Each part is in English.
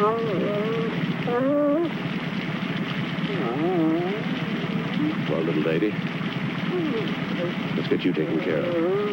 Well, little lady, let's get you taken care of.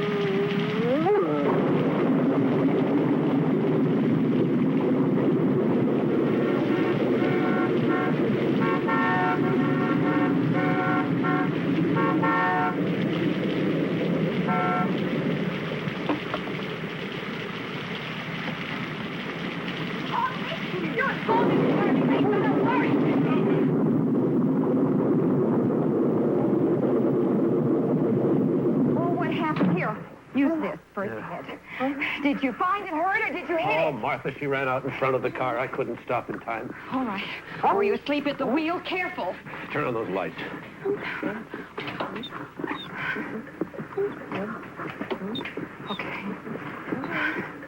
Did you find it hurt or did you hit it? Oh, Martha, she ran out in front of the car. I couldn't stop in time. All right. Were you asleep at the wheel? Careful. Turn on those lights. Okay.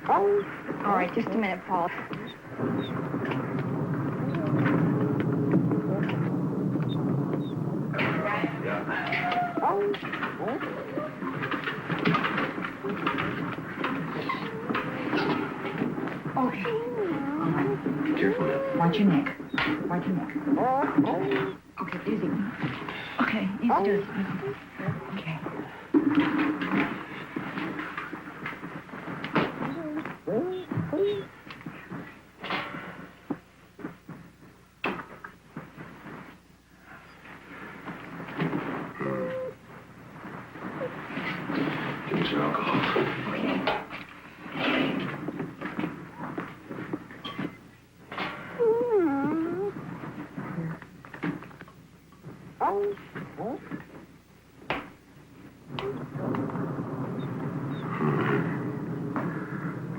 All right, just a minute, Paul. Okay. All right. Careful now. Watch your neck. Watch your neck. Okay, easy. Okay, easy do it. Okay. Give me some alcohol. Okay.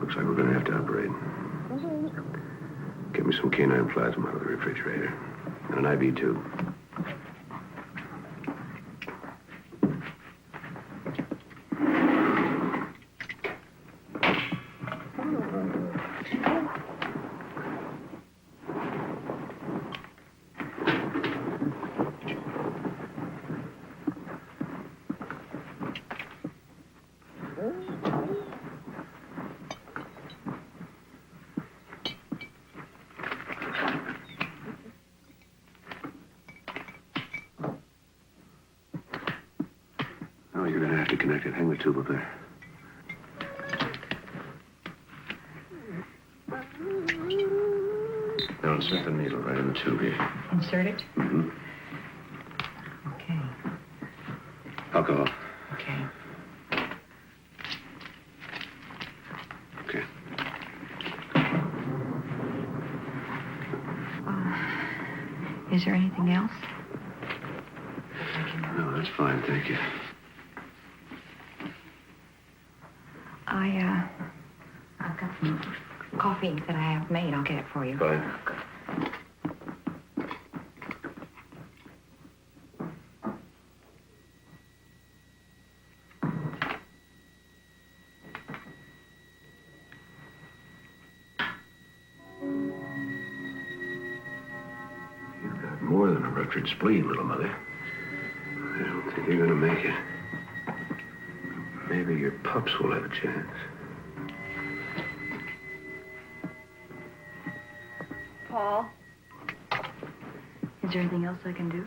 Looks like we're going to have to operate. Get me some canine plasma out of the refrigerator. And an IV tube. Oh, you're going to have to connect it. Hang the tube up there. Now insert the needle right in the tube here. Insert it? Mm-hmm. Okay. Alcohol. Okay. Okay. Is there anything else? No, that's fine, thank you. I've got some coffee that I have made. I'll get it for you. Fine. You've got more than a ruptured spleen, little mother. I don't think you're gonna make it. Maybe your pups will have a chance. Paul? Is there anything else I can do?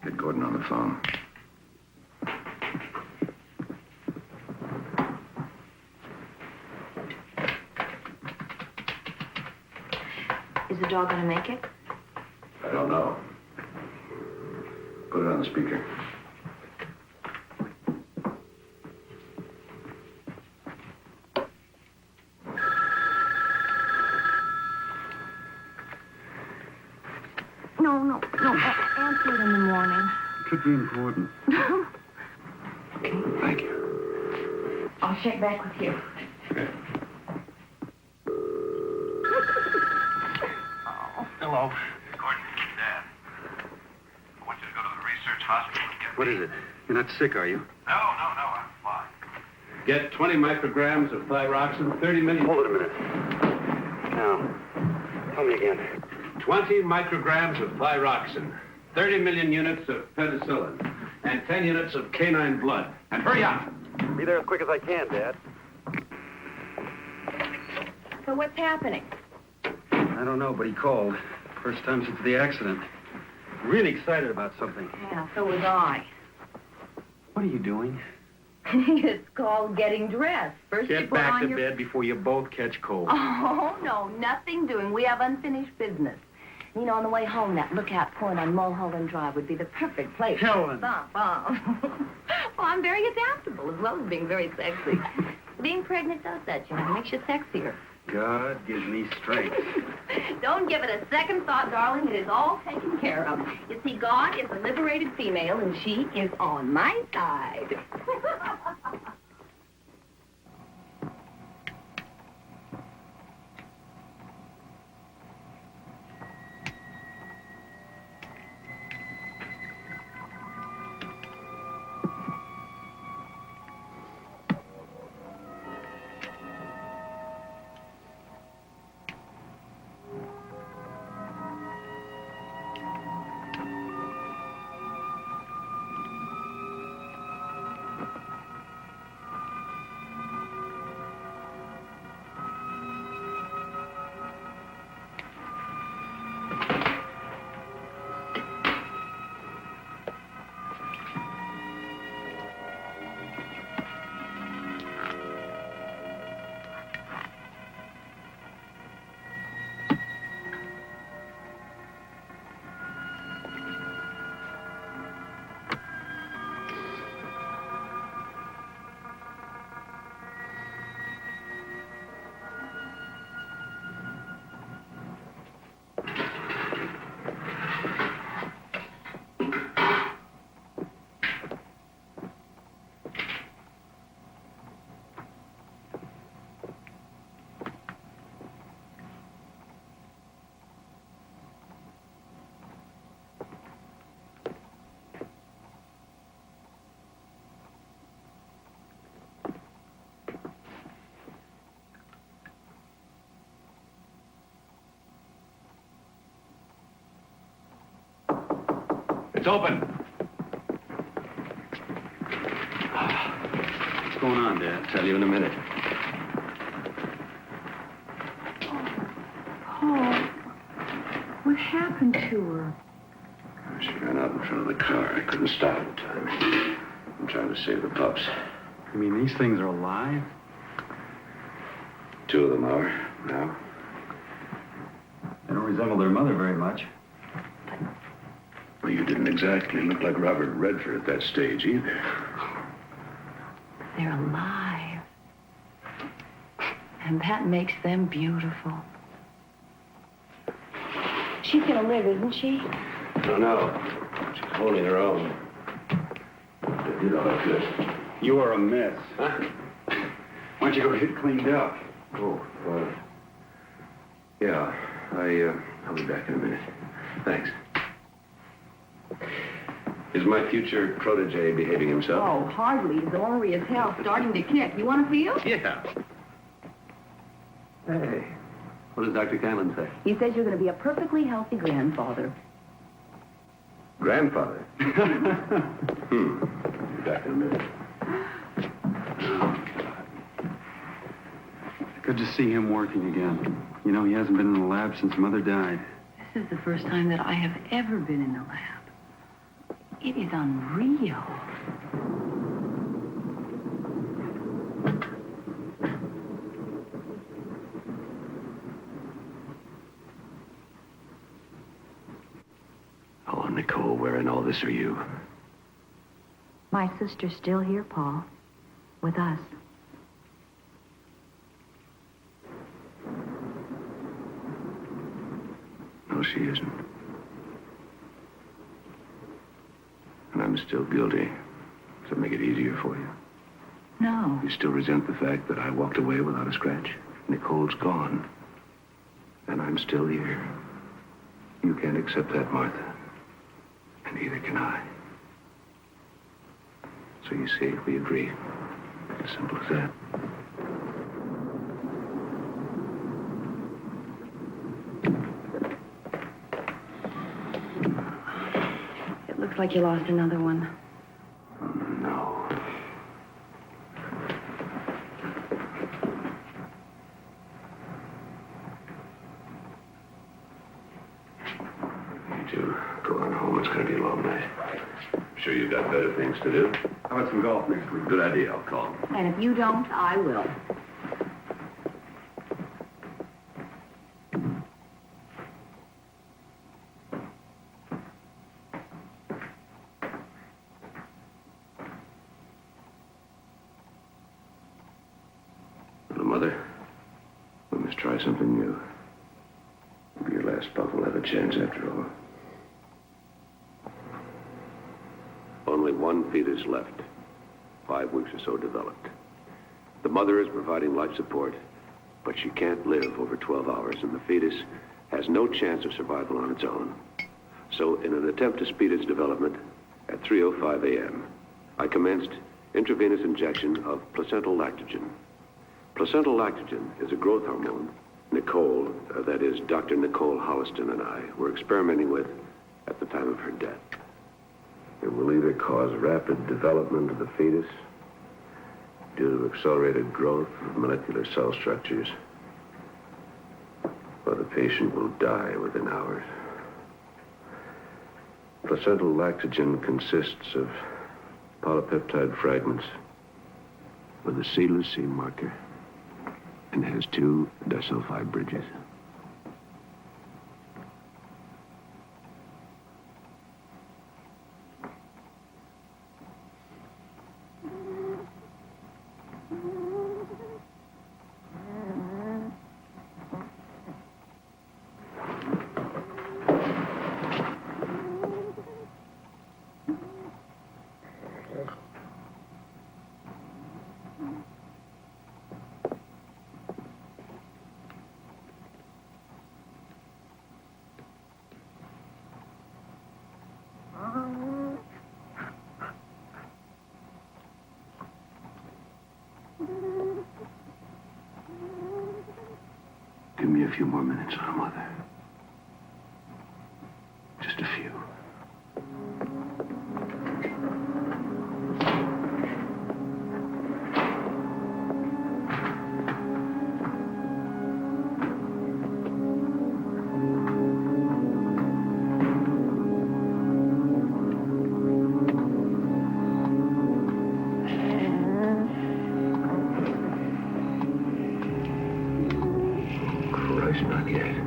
Get Gordon on the phone. Is the dog gonna make it? I don't know. Put it on the speaker. No. Answer it in the morning. It could be important. Okay. Thank you. I'll check back with you. Okay. Hello. Gordon, Dad. I want you to go to the research hospital and get... What is it? You're not sick, are you? No, I'm fine. Get 20 micrograms of thyroxine, 30 million... Hold it a minute. Now, tell me again. 20 micrograms of thyroxine, 30 million units of penicillin, and 10 units of canine blood. And hurry up! Be there as quick as I can, Dad. So what's happening? I don't know, but he called. First time since the accident. Really excited about something. Yeah, so was I. What are you doing? It's called getting dressed. First you Get put back on to your... bed before you both catch cold. Oh, no, nothing doing. We have unfinished business. You know, on the way home, that lookout point on Mulholland Drive would be the perfect place. Helen. Stop. Well, I'm very adaptable, as well as being very sexy. Being pregnant does that, you know. It makes you sexier. God gives me strength. Don't give it a second thought, darling. It is all taken care of. You see, God is a liberated female, and she is on my side. It's open. What's going on, Dad? Tell you in a minute. Paul, what happened to her? She ran out in front of the car. I couldn't stop in time. I'm trying to save the pups. You mean these things are alive? 2 of them are now. They don't resemble their mother very much. Well, you didn't exactly look like Robert Redford at that stage either. They're alive. And that makes them beautiful. She's gonna live, isn't she? I don't know. She's holding her own. I did all I could. You are a mess. Huh? Why don't you go get cleaned up? Oh, yeah. I'll be back in a minute. Thanks. Is my future protege behaving himself? Oh, hardly. His ornery as hell, starting to kick. You want to feel? Yeah. Hey, what does Dr. Canlon say? He says you're going to be a perfectly healthy grandfather. Grandfather? Be back in a minute. Good to see him working again. You know, he hasn't been in the lab since Mother died. This is the first time that I have ever been in the lab. It is unreal. Oh, Nicole, where in all this are you? My sister's still here, Paul. With us. No, she isn't. And I'm still guilty. Does it make it easier for you? No. You still resent the fact that I walked away without a scratch? Nicole's gone. And I'm still here. You can't accept that, Martha. And neither can I. So you see, we agree. As simple as that. It looks like you lost another one. No. Sure you got better things to do? How about some golf next week? Good idea, I'll call. And if you don't, I will. Little mother, we must try something new. Maybe your last pup will have a chance after all. Only one fetus left. 5 weeks or so developed. The mother is providing life support, but she can't live over 12 hours, and the fetus has no chance of survival on its own. So, in an attempt to speed its development, at 3:05 a.m., I commenced intravenous injection of placental lactogen. Placental lactogen is a growth hormone Nicole, that is, Dr. Nicole Holliston and I, were experimenting with at the time of her death. It will either cause rapid development of the fetus due to accelerated growth of molecular cell structures, or the patient will die within hours. Placental lactogen consists of polypeptide fragments with a seedless seam marker and has 2 disulfide bridges. Give me a few more minutes, little mother. Just a few. Not yet.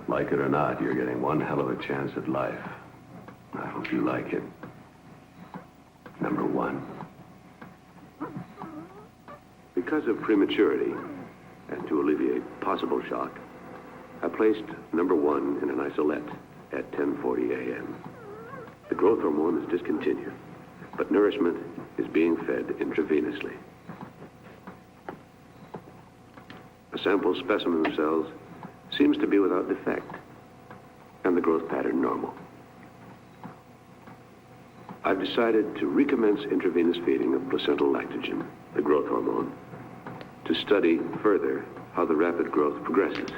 Like it or not, you're getting one hell of a chance at life. I hope you like it. Number 1. Because of prematurity, and to alleviate possible shock, I placed number 1 in an isolette at 10:40 a.m. The growth hormone is discontinued, but nourishment is being fed intravenously. A sample specimen of cells seems to be without defect, and the growth pattern normal. I've decided to recommence intravenous feeding of placental lactogen, the growth hormone, to study further how the rapid growth progresses.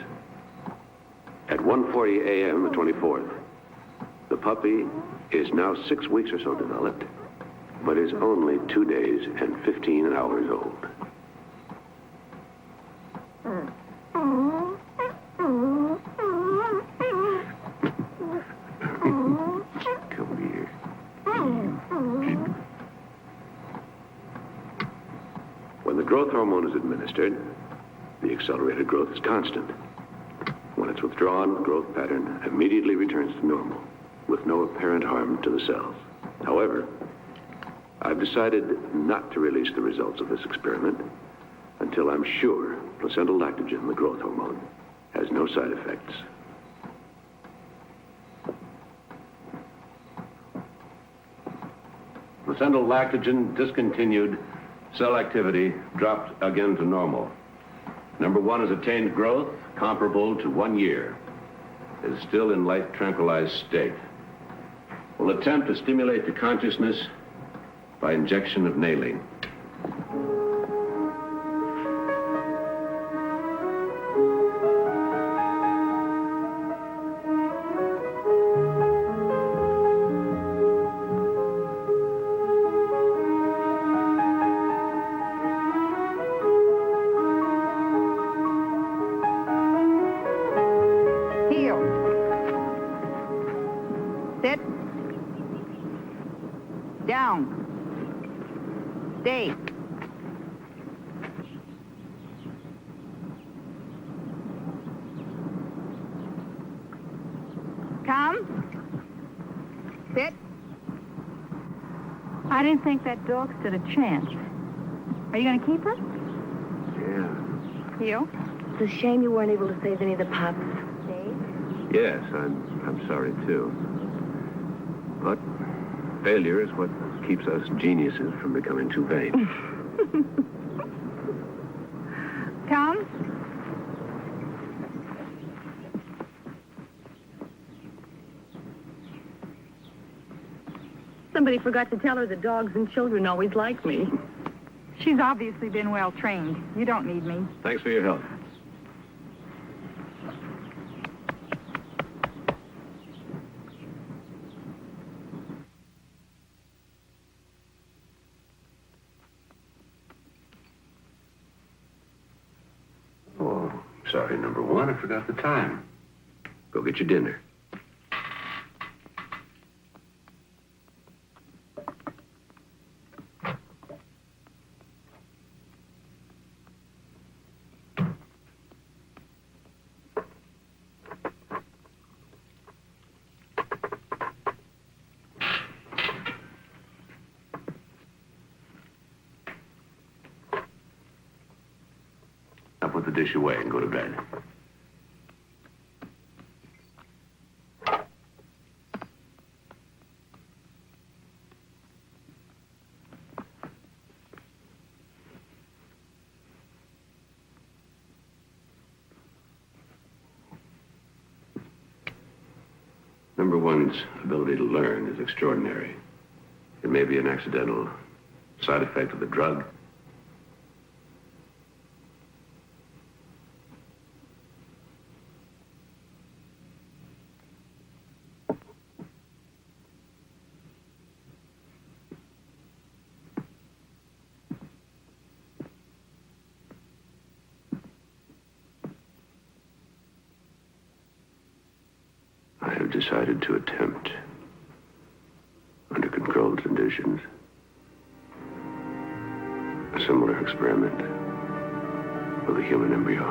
At 1:40 a.m. the 24th, the puppy is now 6 weeks or so developed, but is only 2 days and 15 hours old. Come here. When the growth hormone is administered, the accelerated growth is constant. When it Once withdrawn, growth pattern immediately returns to normal, with no apparent harm to the cells. However, I've decided not to release the results of this experiment until I'm sure placental lactogen, the growth hormone, has no side effects. Placental lactogen discontinued. Cell activity dropped again to normal. Number 1 has attained growth comparable to 1 year. It is still in light tranquilized state. We'll attempt to stimulate the consciousness by injection of nailing. Heel. Sit. Down. Stay. Come. Sit. I didn't think that dog stood a chance. Are you going to keep her? Yeah. Heel. It's a shame you weren't able to save any of the pups. Stay. Yes, I'm sorry too. But failure is what keeps us geniuses from becoming too vain. Come. Somebody forgot to tell her that dogs and children always like me. She's obviously been well trained. You don't need me. Thanks for your help. Oh, sorry, number 1, I forgot the time. Go get your dinner. Now put the dish away and go to bed. Number 1's ability to learn is extraordinary. It may be an accidental side effect of the drug. I have decided to attempt, under controlled conditions, a similar experiment with a human embryo.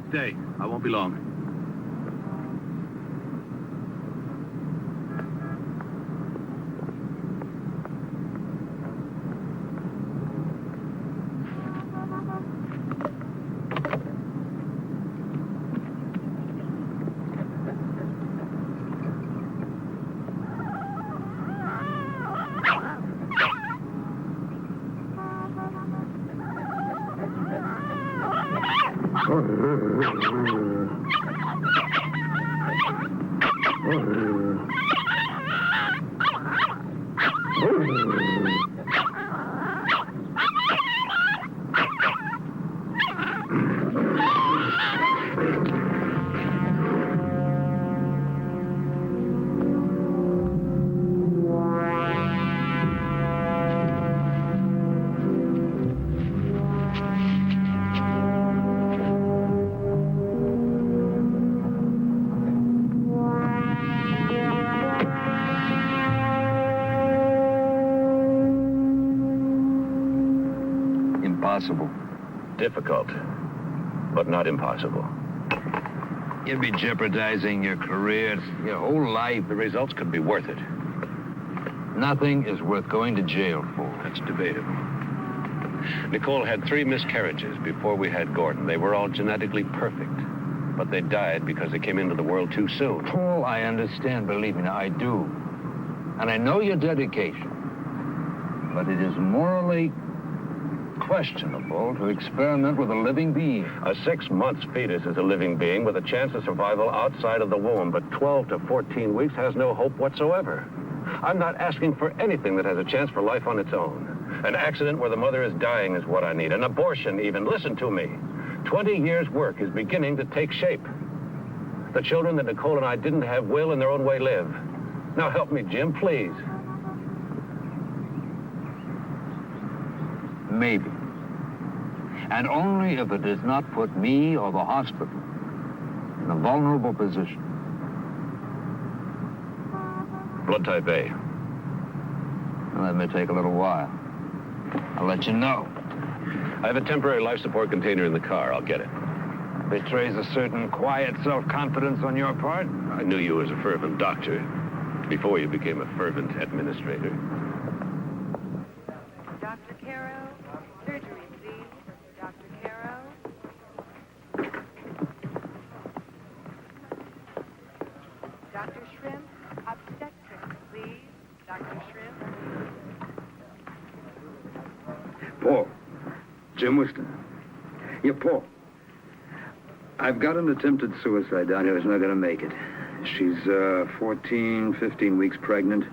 Stay. I won't be long. possible? Difficult, but not impossible. You'd be jeopardizing your career, your whole life. The results could be worth it. Nothing is worth going to jail for. That's debatable. Nicole had 3 miscarriages before we had Gordon. They were all genetically perfect, but they died because they came into the world too soon. Paul, I understand, believe me, now I do. And I know your dedication. But it is morally questionable to experiment with a living being. A 6-month fetus is a living being with a chance of survival outside of the womb, but 12 to 14 weeks has no hope whatsoever. I'm not asking for anything that has a chance for life on its own. An accident where the mother is dying is what I need. An abortion, even. Listen to me. 20 years' work is beginning to take shape. The children that Nicole and I didn't have will, in their own way, live. Now help me, Jim, please. Maybe. And only if it does not put me or the hospital in a vulnerable position. Blood type A. Well, that may take a little while. I'll let you know. I have a temporary life support container in the car. I'll get it. Betrays a certain quiet self-confidence on your part. I knew you as a fervent doctor before you became a fervent administrator. Dr. Caro, surgery, please. Dr. Caro. Dr. Shrimp, obstetrics, please. Dr. Shrimp. Paul. Jim Whiston. Yeah, Paul. I've got an attempted suicide down here who's not going to make it. She's 14, 15 weeks pregnant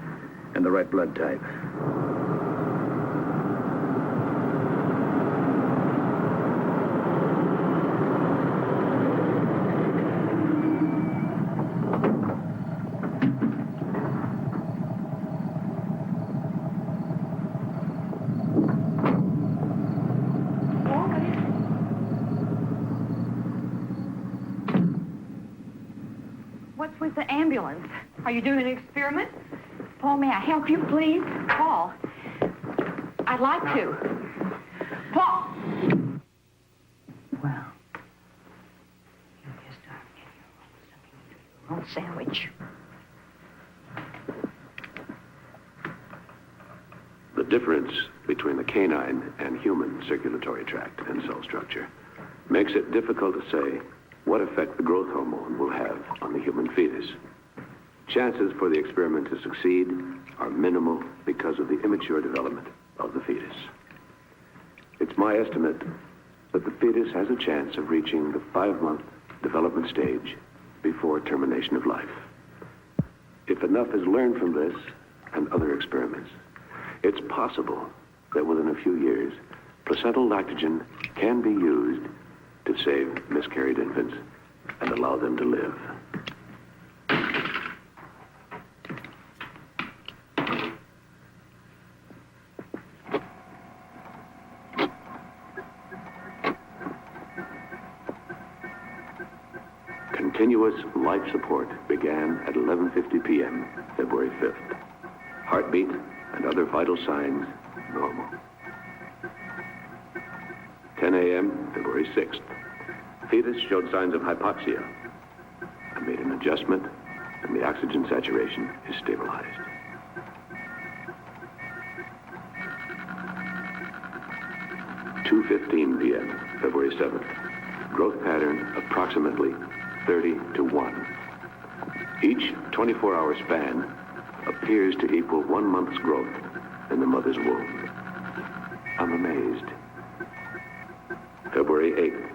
and the right blood type. What's with the ambulance? Are you doing an experiment? Paul, may I help you, please? Paul. I'd like to. Paul! Well, you just start getting your own sandwich. The difference between the canine and human circulatory tract and cell structure makes it difficult to say what effect the growth hormone will have on the human fetus. Chances for the experiment to succeed are minimal because of the immature development of the fetus. It's my estimate that the fetus has a chance of reaching the 5-month development stage before termination of life. If enough is learned from this and other experiments, it's possible that within a few years, placental lactogen can be used to save miscarried infants and allow them to live. Continuous life support began at 11:50 p.m., February 5th. Heartbeat and other vital signs normal. 10 a.m., February 6th. Fetus showed signs of hypoxia. I made an adjustment, and the oxygen saturation is stabilized. (2:15 p.m., February 7th. Growth pattern approximately 30 to 1. Each 24-hour span appears to equal 1 month's growth in the mother's womb. I'm amazed. February 8th,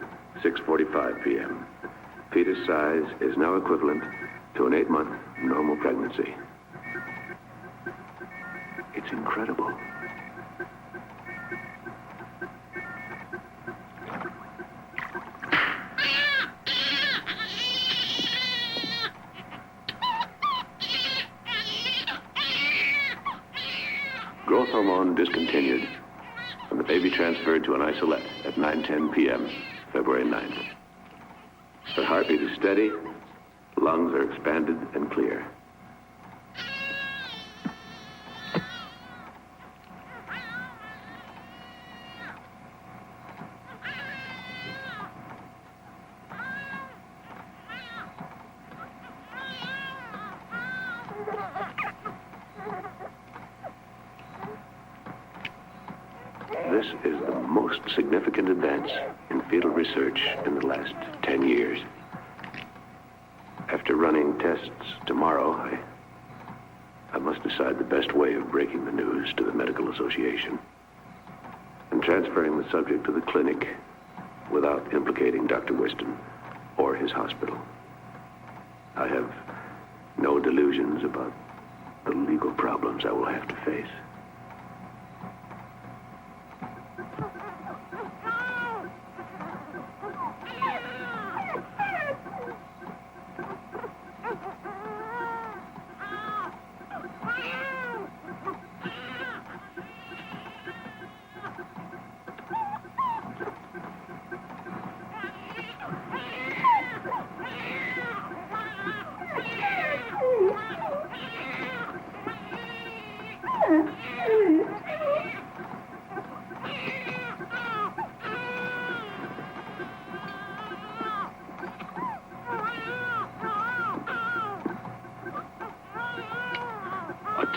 6:45 p.m. Fetus size is now equivalent to an 8-month normal pregnancy. It's incredible. Growth hormone discontinued, and the baby transferred to an isolette at 9:10 p.m., February 9th. Her heartbeat is steady, lungs are expanded and clear. This is the most significant advance in fetal research in the last 10 years. After running tests tomorrow, I must decide the best way of breaking the news to the Medical Association and transferring the subject to the clinic without implicating Dr. Whiston or his hospital. I have no delusions about the legal problems I will have to face.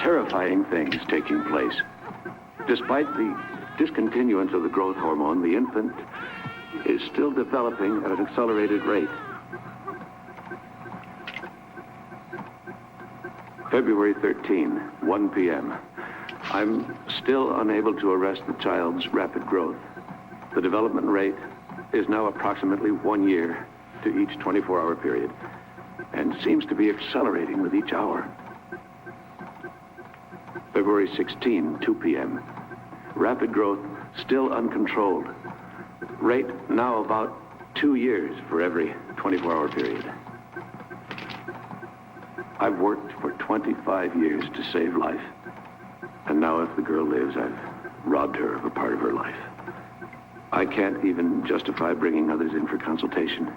Terrifying things taking place. Despite the discontinuance of the growth hormone, the infant is still developing at an accelerated rate. February 13, 1 p.m. I'm still unable to arrest the child's rapid growth. The development rate is now approximately 1 year to each 24-hour period and seems to be accelerating with each hour. February 16, 2 p.m. Rapid growth still uncontrolled. Rate now about 2 years for every 24-hour period. I've worked for 25 years to save life. And now if the girl lives, I've robbed her of a part of her life. I can't even justify bringing others in for consultation.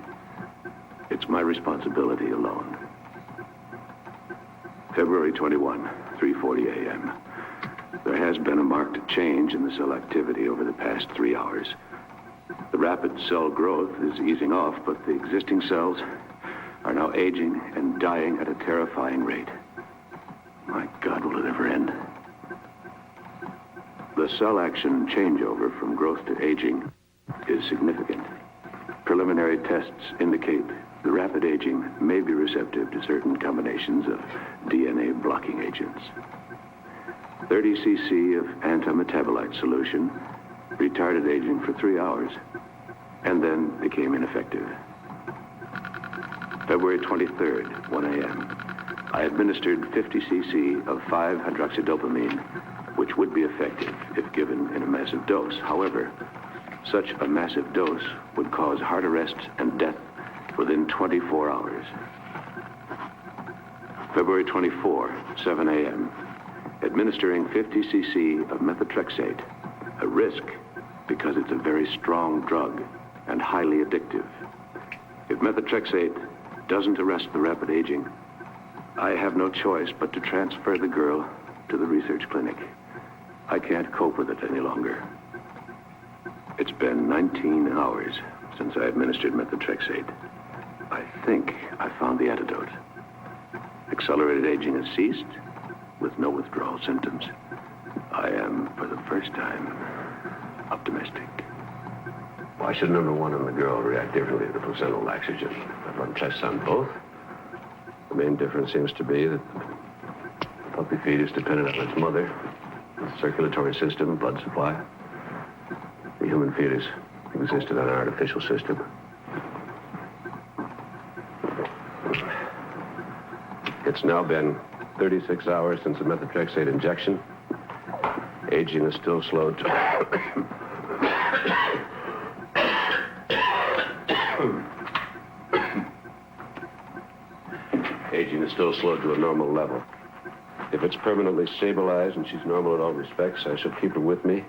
It's my responsibility alone. February 21, 3:40 a.m. There has been a marked change in the cell activity over the past 3 hours. The rapid cell growth is easing off, but the existing cells are now aging and dying at a terrifying rate. My God, will it ever end? The cell action changeover from growth to aging is significant. Preliminary tests indicate the rapid aging may be receptive to certain combinations of DNA blocking agents. 30 cc of antimetabolite solution retarded aging for 3 hours and then became ineffective. February 23rd, 1 a.m. I administered 50 cc of 5-hydroxydopamine, which would be effective if given in a massive dose. However, such a massive dose would cause heart arrest and death within 24 hours. February 24, 7 a.m. Administering 50 cc of methotrexate, a risk because it's a very strong drug and highly addictive. If methotrexate doesn't arrest the rapid aging, I have no choice but to transfer the girl to the research clinic. I can't cope with it any longer. It's been 19 hours since I administered methotrexate. I think I found the antidote. Accelerated aging has ceased with no withdrawal symptoms. I am, for the first time, optimistic. Why should number one and the girl react differently to the placental laxogen? I've run tests on both. The main difference seems to be that the puppy fetus depended on its mother, the circulatory system, blood supply. The human fetus existed on an artificial system. It's now been 36 hours since the methotrexate injection. Aging is still slowed to... Aging is still slowed to a normal level. If it's permanently stabilized and she's normal in all respects, I shall keep her with me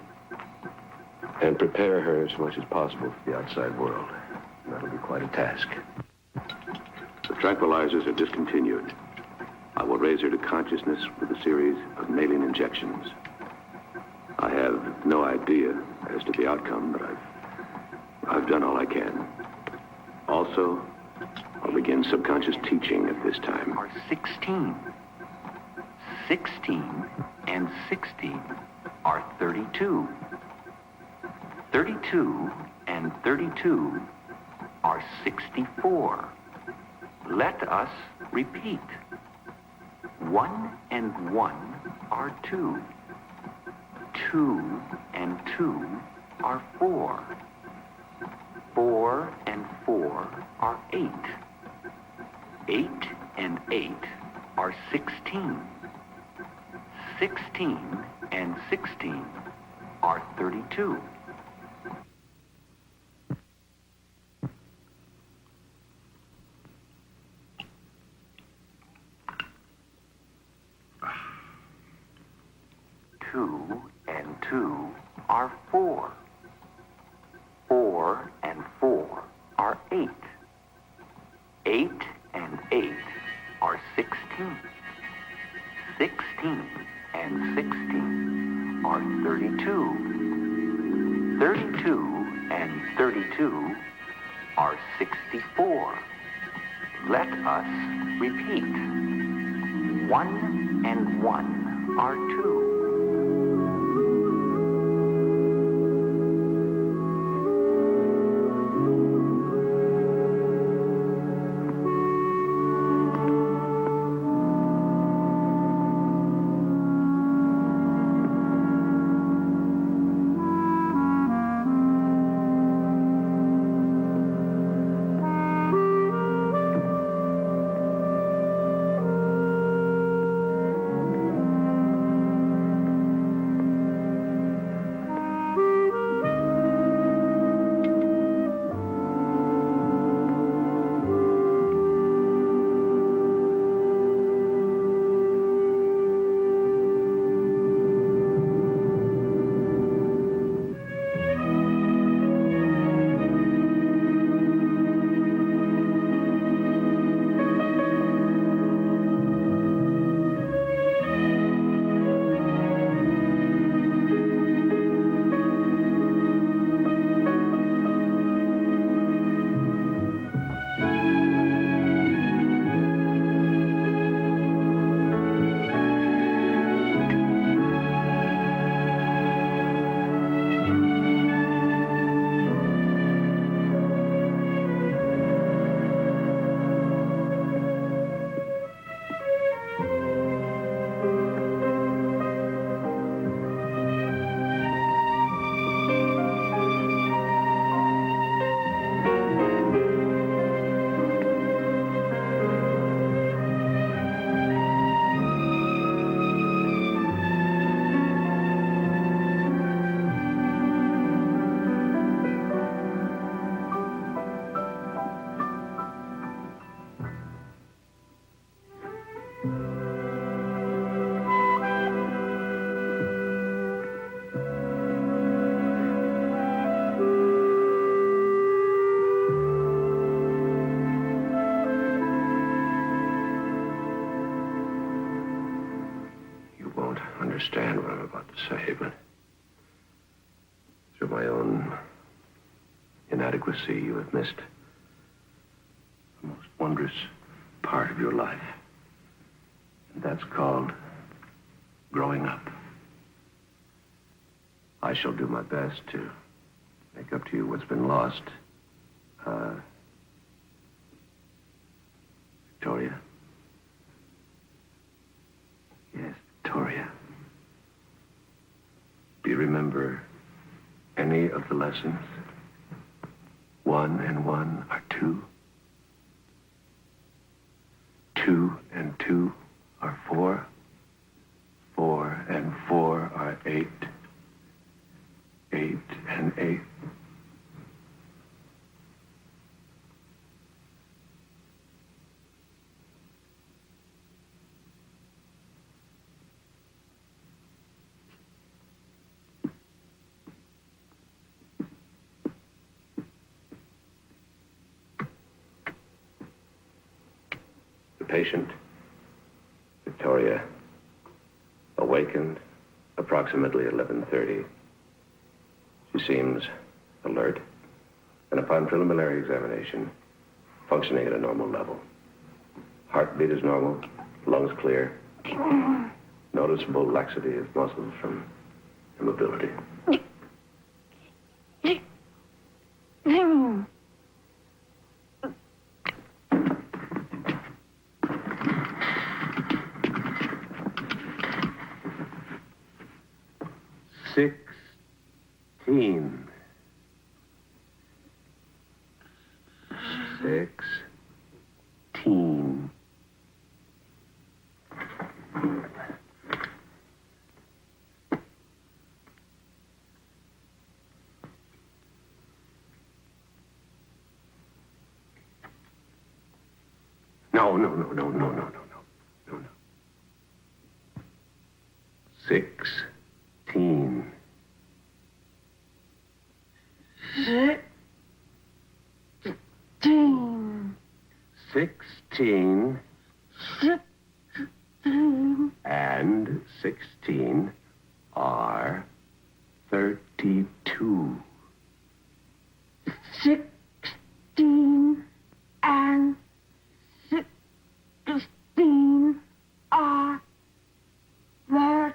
and prepare her as much as possible for the outside world. That'll be quite a task. The tranquilizers are discontinued. I will raise her to consciousness with a series of maline injections. I have no idea as to the outcome, but I've done all I can. Also, I'll begin subconscious teaching at this time. Are 16. 16 and 16 are 32. 32 and 32 are 64. Let us repeat. 1 and 1 are 2. 2 and 2 are 4. 4 and 4 are 8. 8 and 8 are 16. 16 and 16 are 32. Two and 2 are 4. 4 and 4 are 8. 8 and 8 are 16. 16 and 16 are 32. 32 and 32 are 64. Let us repeat. 1 and 1 are 2. Understand what I'm about to say, but through my own inadequacy, you have missed the most wondrous part of your life. And that's called growing up. I shall do my best to make up to you what's been lost. Victoria? Yes, Victoria. Do you remember any of the lessons? 1 and 1 are 2. 2 and 2 are 4. 4 and 4 are 8. 8 and 8. The patient, Victoria, awakened approximately 11:30. She seems alert, and upon preliminary examination, functioning at a normal level. Heartbeat is normal, lungs clear, noticeable laxity of muscles from immobility. 16. 16. No. 16. 16 and 16 are 32. 16 and 16 are 30.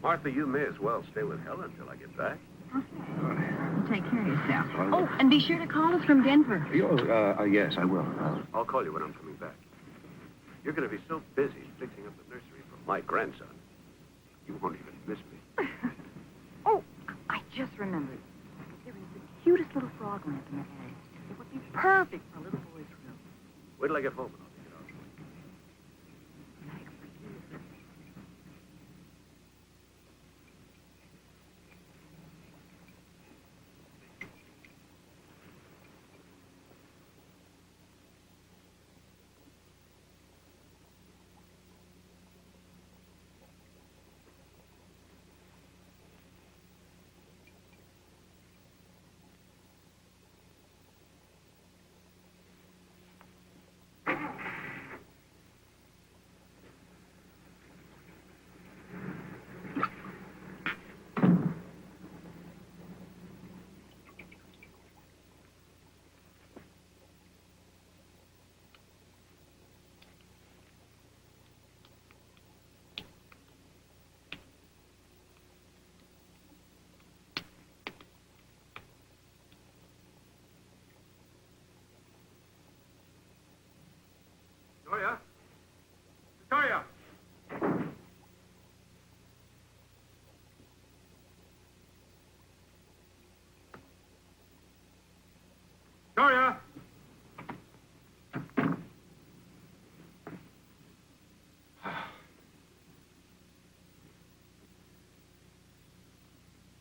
Martha, you may as well stay with Helen until I get back. Take care of yourself. Oh, and be sure to call us from Denver. Yes, I will. I'll call you when I'm coming back. You're going to be so busy fixing up the nursery for my grandson. You won't even miss me. Oh, I just remembered. There is the cutest little frog lamp in the attic. It would be perfect for a little boy's room. Wait till I get home and I'll take it out. Victoria! Victoria!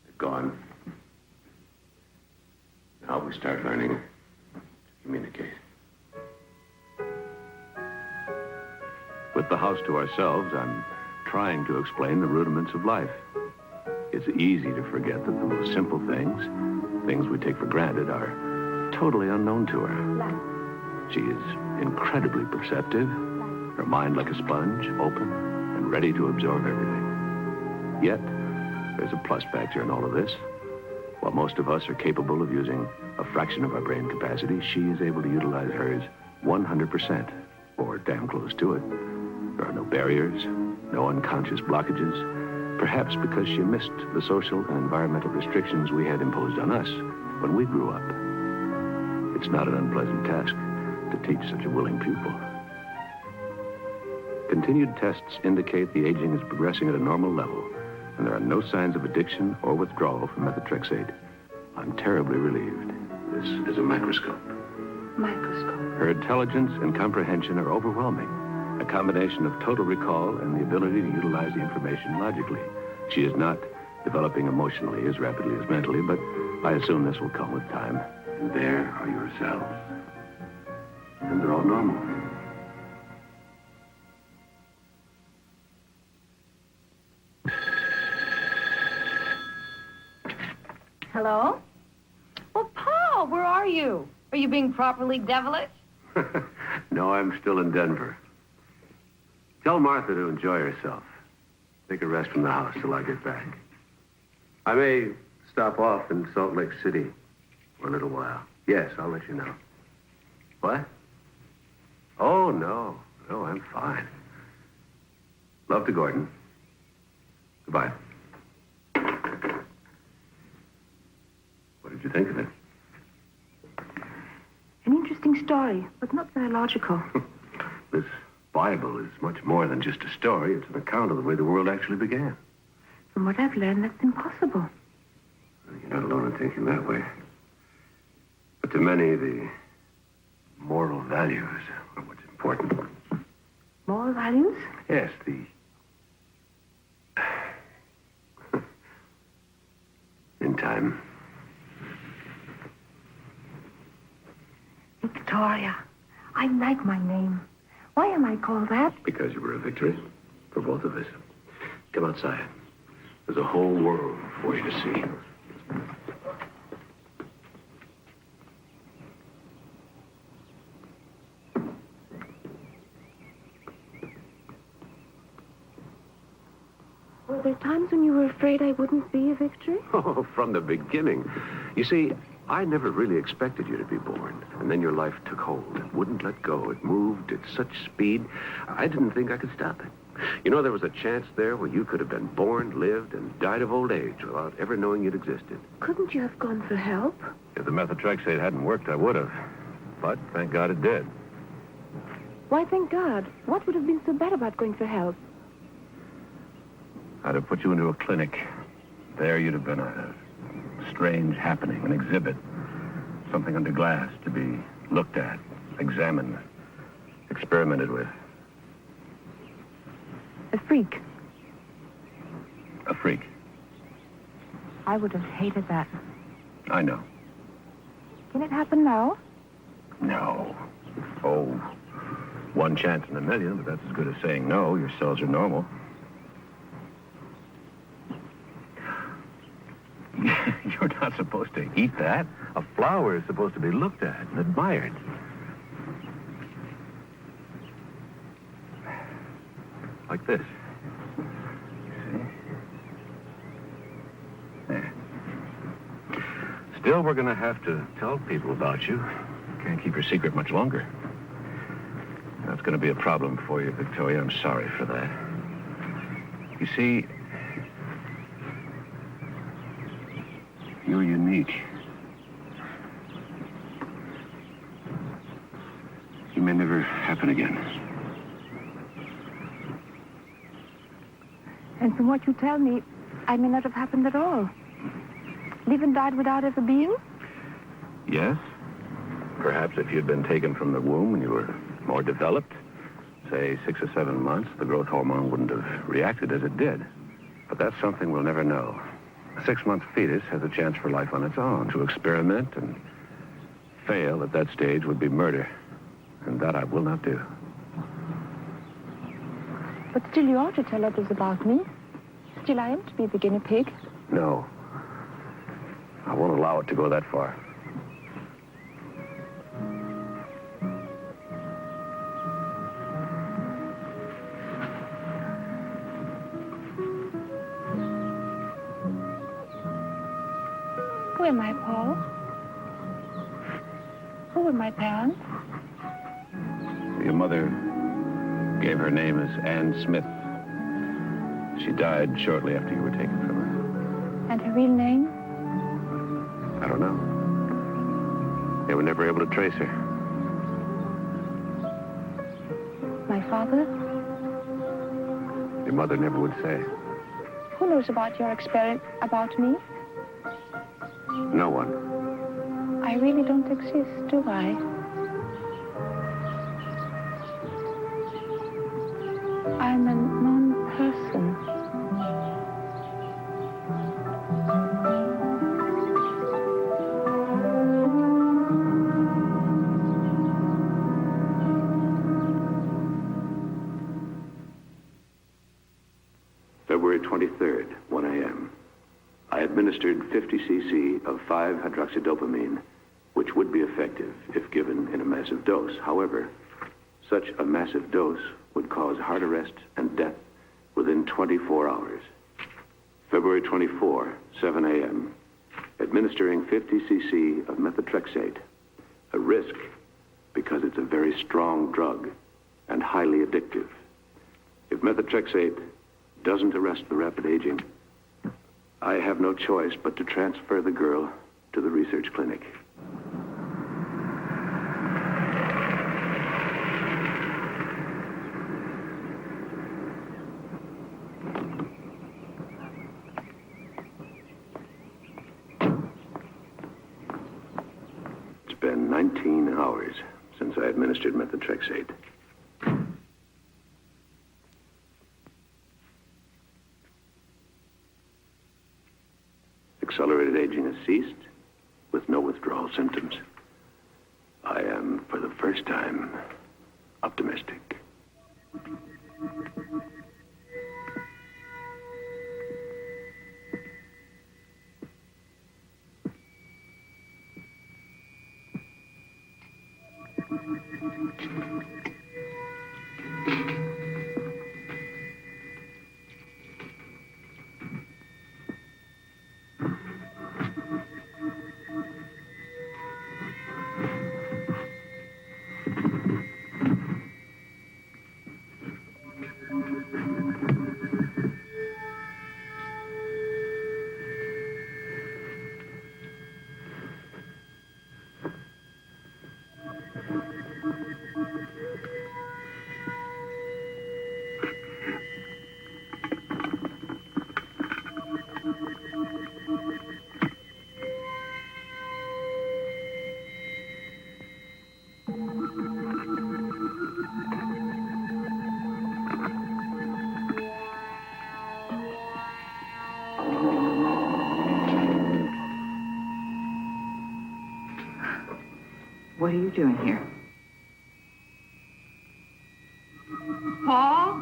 They're gone. Now we start learning to communicate. With the house to ourselves, I'm trying to explain the rudiments of life. It's easy to forget that the most simple things we take for granted, are totally unknown to her. She is incredibly perceptive, her mind like a sponge, open and ready to absorb everything. Yet, there's a plus factor in all of this. While most of us are capable of using a fraction of our brain capacity, she is able to utilize hers 100%, or damn close to it. There are no barriers, no unconscious blockages, perhaps because she missed the social and environmental restrictions we had imposed on us. when we grew up. It's not an unpleasant task to teach such a willing pupil. Continued tests indicate the aging is progressing at a normal level, and there are no signs of addiction or withdrawal from methotrexate. I'm terribly relieved. This is a microscope. Microscope. Her intelligence and comprehension are overwhelming. A combination of total recall and the ability to utilize the information logically. She is not developing emotionally as rapidly as mentally, but I assume this will come with time. And there are your cells. And they're all normal. Hello? Well, Paul, where are you? Are you being properly devilish? No, I'm still in Denver. Tell Martha to enjoy herself. Take a rest from the house till I get back. I may stop off in Salt Lake City for a little while. Yes, I'll let you know. What? Oh, no. No, I'm fine. Love to Gordon. Goodbye. What did you think of it? An interesting story, but not very logical. This Bible is much more than just a story. It's an account of the way the world actually began. From what I've learned, that's impossible. You're not alone in thinking that way. But to many, the moral values are what's important. Moral values? Yes, in time. Victoria. I like my name. Why am I called that? Because you were a victory for both of us. Come outside. There's a whole world for you to see. Were there times when you were afraid I wouldn't be a victory? Oh, from the beginning. You see, I never really expected you to be born. And then your life took hold. It wouldn't let go. It moved at such speed, I didn't think I could stop it. You know, there was a chance there where you could have been born, lived, and died of old age without ever knowing you'd existed. Couldn't you have gone for help? If the methotrexate hadn't worked, I would have. But thank God it did. Why, thank God. What would have been so bad about going for help? I'd have put you into a clinic. There you'd have been a strange happening, an exhibit. Something under glass to be looked at, examined, experimented with. A freak. A freak. I would have hated that. I know. Can it happen now? No. Oh, one chance in a million, but that's as good as saying no. Your cells are normal. You're not supposed to eat that. A flower is supposed to be looked at and admired. Like this. See? There. Still, we're going to have to tell people about you. Can't keep your secret much longer. That's going to be a problem for you, Victoria. I'm sorry for that. You see, you're unique. It may never happen again. And from what you tell me, I may not have happened at all. Live and died without ever being? Yes. Perhaps if you'd been taken from the womb when you were more developed, say 6 or 7 months, the growth hormone wouldn't have reacted as it did. But that's something we'll never know. A 6-month fetus has a chance for life on its own. To experiment and fail at that stage would be murder. And that I will not do. But still you ought to tell others about me. Still I am to be the guinea pig. No. I won't allow it to go that far. Who am I, Paul? Who were my parents? Your mother gave her name as Anne Smith. She died shortly after you were taken from her. And her real name? I don't know. They were never able to trace her. My father? Your mother never would say. Who knows about your experiment, about me? No one. I really don't exist, do I? I'm a non-person. February 23rd, 1 a.m. I administered 50 cc of 5-hydroxydopamine, which would be effective if given in a massive dose. However, such a massive dose would cause heart arrest and death within 24 hours. February 24, 7 a.m., administering 50 cc of methotrexate, a risk because it's a very strong drug and highly addictive. If methotrexate doesn't arrest the rapid aging, I have no choice but to transfer the girl to the research clinic. It's been 19 hours since I administered methotrexate. Accelerated aging has ceased with no withdrawal symptoms. I am, for the first time, optimistic. What are you doing here? Paul?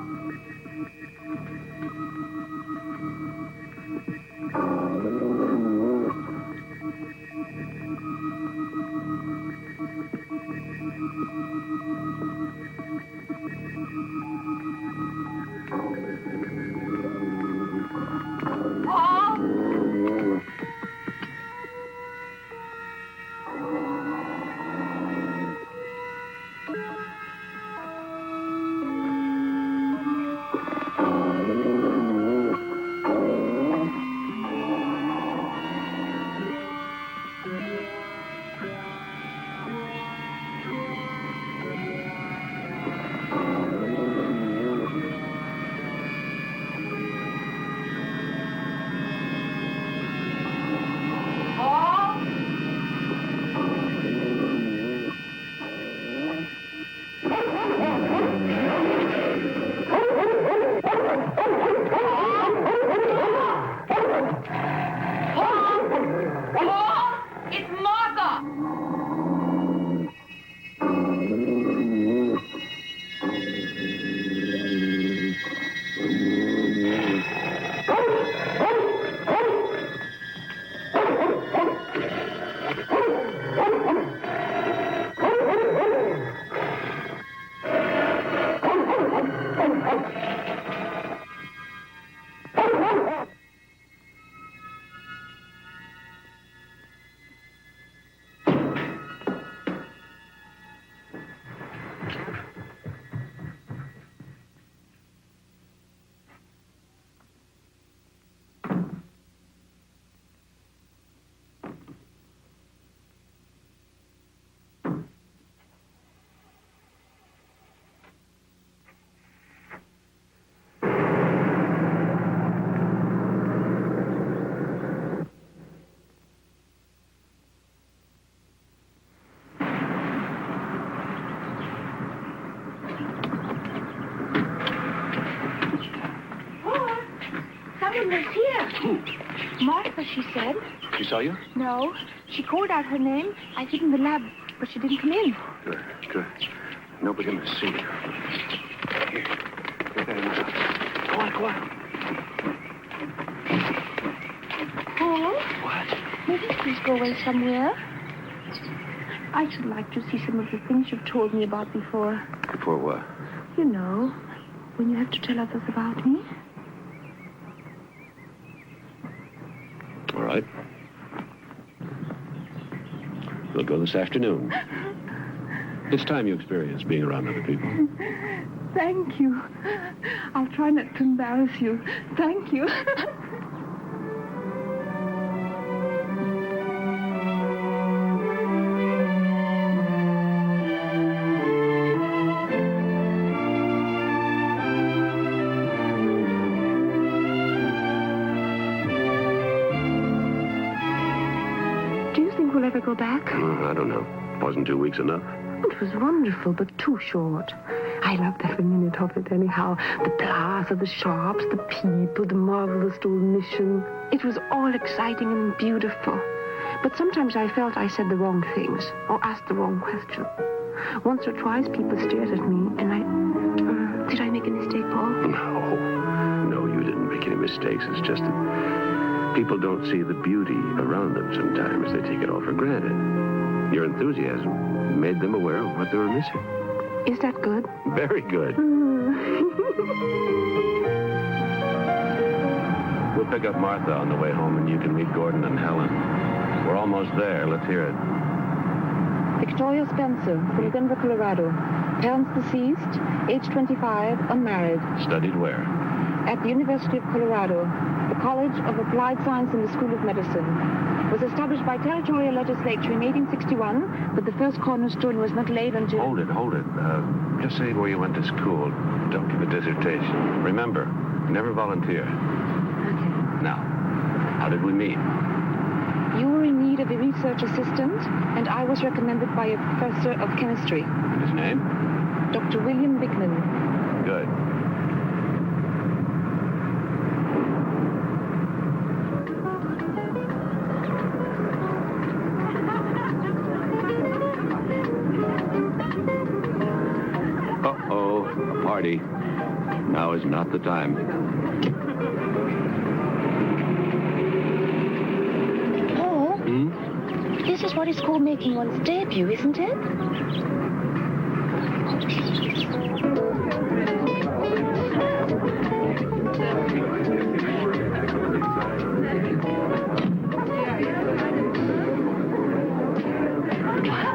Someone was here. Who? Martha, she said. She saw you? No. She called out her name. I hid in the lab, but she didn't come in. Good, good. Nobody must see you. Here. Get that in the house. Go on, go on. Paul? What? Maybe please go away somewhere. I should like to see some of the things you've told me about before. Before what? You know, when you have to tell others about me. All right. We'll go this afternoon. It's time you experience being around other people. Thank you. I'll try not to embarrass you. Thank you. Do you think we'll ever go back? I don't know. Wasn't 2 weeks enough? It was wonderful, but too short. I loved every minute of it anyhow. The plaza, the shops, the people, the marvelous old mission. It was all exciting and beautiful. But sometimes I felt I said the wrong things or asked the wrong question. Once or twice people stared at me and I... did I make a mistake, Paul? No, you didn't make any mistakes. It's just that people don't see the beauty around them sometimes. They take it all for granted. Your enthusiasm made them aware of what they were missing. Is that good? Very good. We'll pick up Martha on the way home, and you can meet Gordon and Helen. We're almost there. Let's hear it. Victoria Spencer, from Denver, Colorado. Parents deceased, age 25, unmarried. Studied where? At the University of Colorado, the College of Applied Science and the School of Medicine. Was established by territorial legislature in 1861, but the first cornerstone was not laid until... Hold it. Just say where you went to school. Don't give a dissertation. Remember, never volunteer. Okay. Now, how did we meet? You were in need of a research assistant, and I was recommended by a professor of chemistry. And his name? Dr. William Bickman. Good. Uh-oh, a party. Now is not the time. Paul? This is what is called making one's debut, isn't it?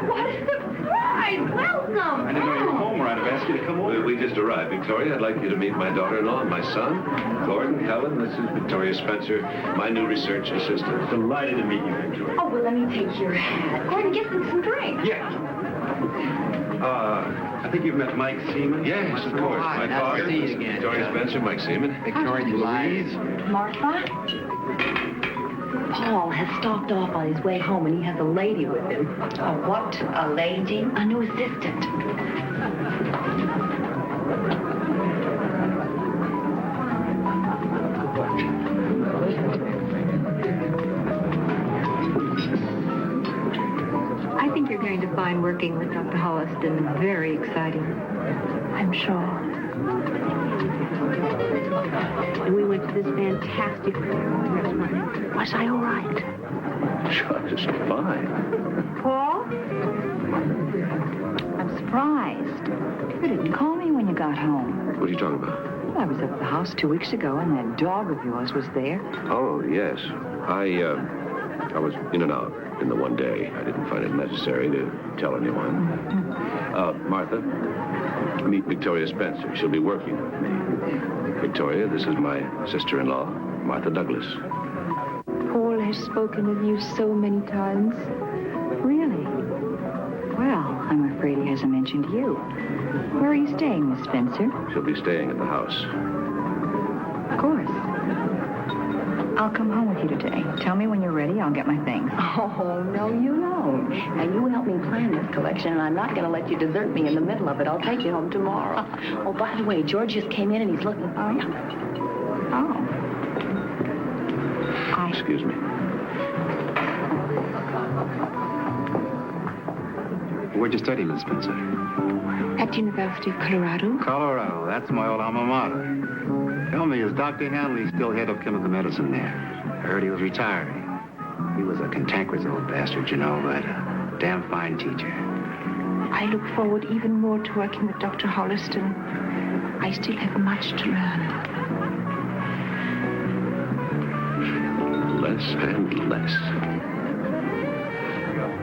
What a surprise! Welcome! I didn't know you were home, or I'd have asked you to come over. We just arrived, Victoria. I'd like you to meet my daughter-in-law and my son, Gordon, Helen. This is Victoria Spencer, my new research assistant. Delighted to meet you, Victoria. Oh, well, let me take your hat. Gordon, get them some drinks. Yeah. I think you've met Mike Seaman. Yes, of course. My father, Victoria Spencer, Mike Seaman. Victoria Louise. Martha? Paul has stopped off on his way home, and he has a lady with him. Oh, what? A lady? A new assistant. I think you're going to find working with Dr. Holliston very exciting. I'm sure. And we went to this fantastic restaurant. Was I all right? Just fine. Paul? I'm surprised. You didn't call me when you got home. What are you talking about? Well, I was at the house 2 weeks ago, and that dog of yours was there. Oh, yes. I was in and out in the one day. I didn't find it necessary to tell anyone. Martha, meet Victoria Spencer. She'll be working with me. Victoria, this is my sister-in-law, Martha Douglas. Paul has spoken of you so many times. Really? Well, I'm afraid he hasn't mentioned you. Where are you staying, Miss Spencer? She'll be staying at the house. Of course. I'll come home with you today. Tell me when you're ready. I'll get my things. Oh, no, you don't. Now, you help me plan this collection, and I'm not going to let you desert me in the middle of it. I'll take you home tomorrow. Oh, by the way, George just came in, and he's looking for you. Oh. Excuse me. Where'd you study, Miss Spencer? At the University of Colorado. Colorado. That's my old alma mater. Tell me, is Dr. Hanley still head of chemical medicine there? I heard he was retiring. He was a cantankerous old bastard, you know, but a damn fine teacher. I look forward even more to working with Dr. Holliston. I still have much to learn. Less and less.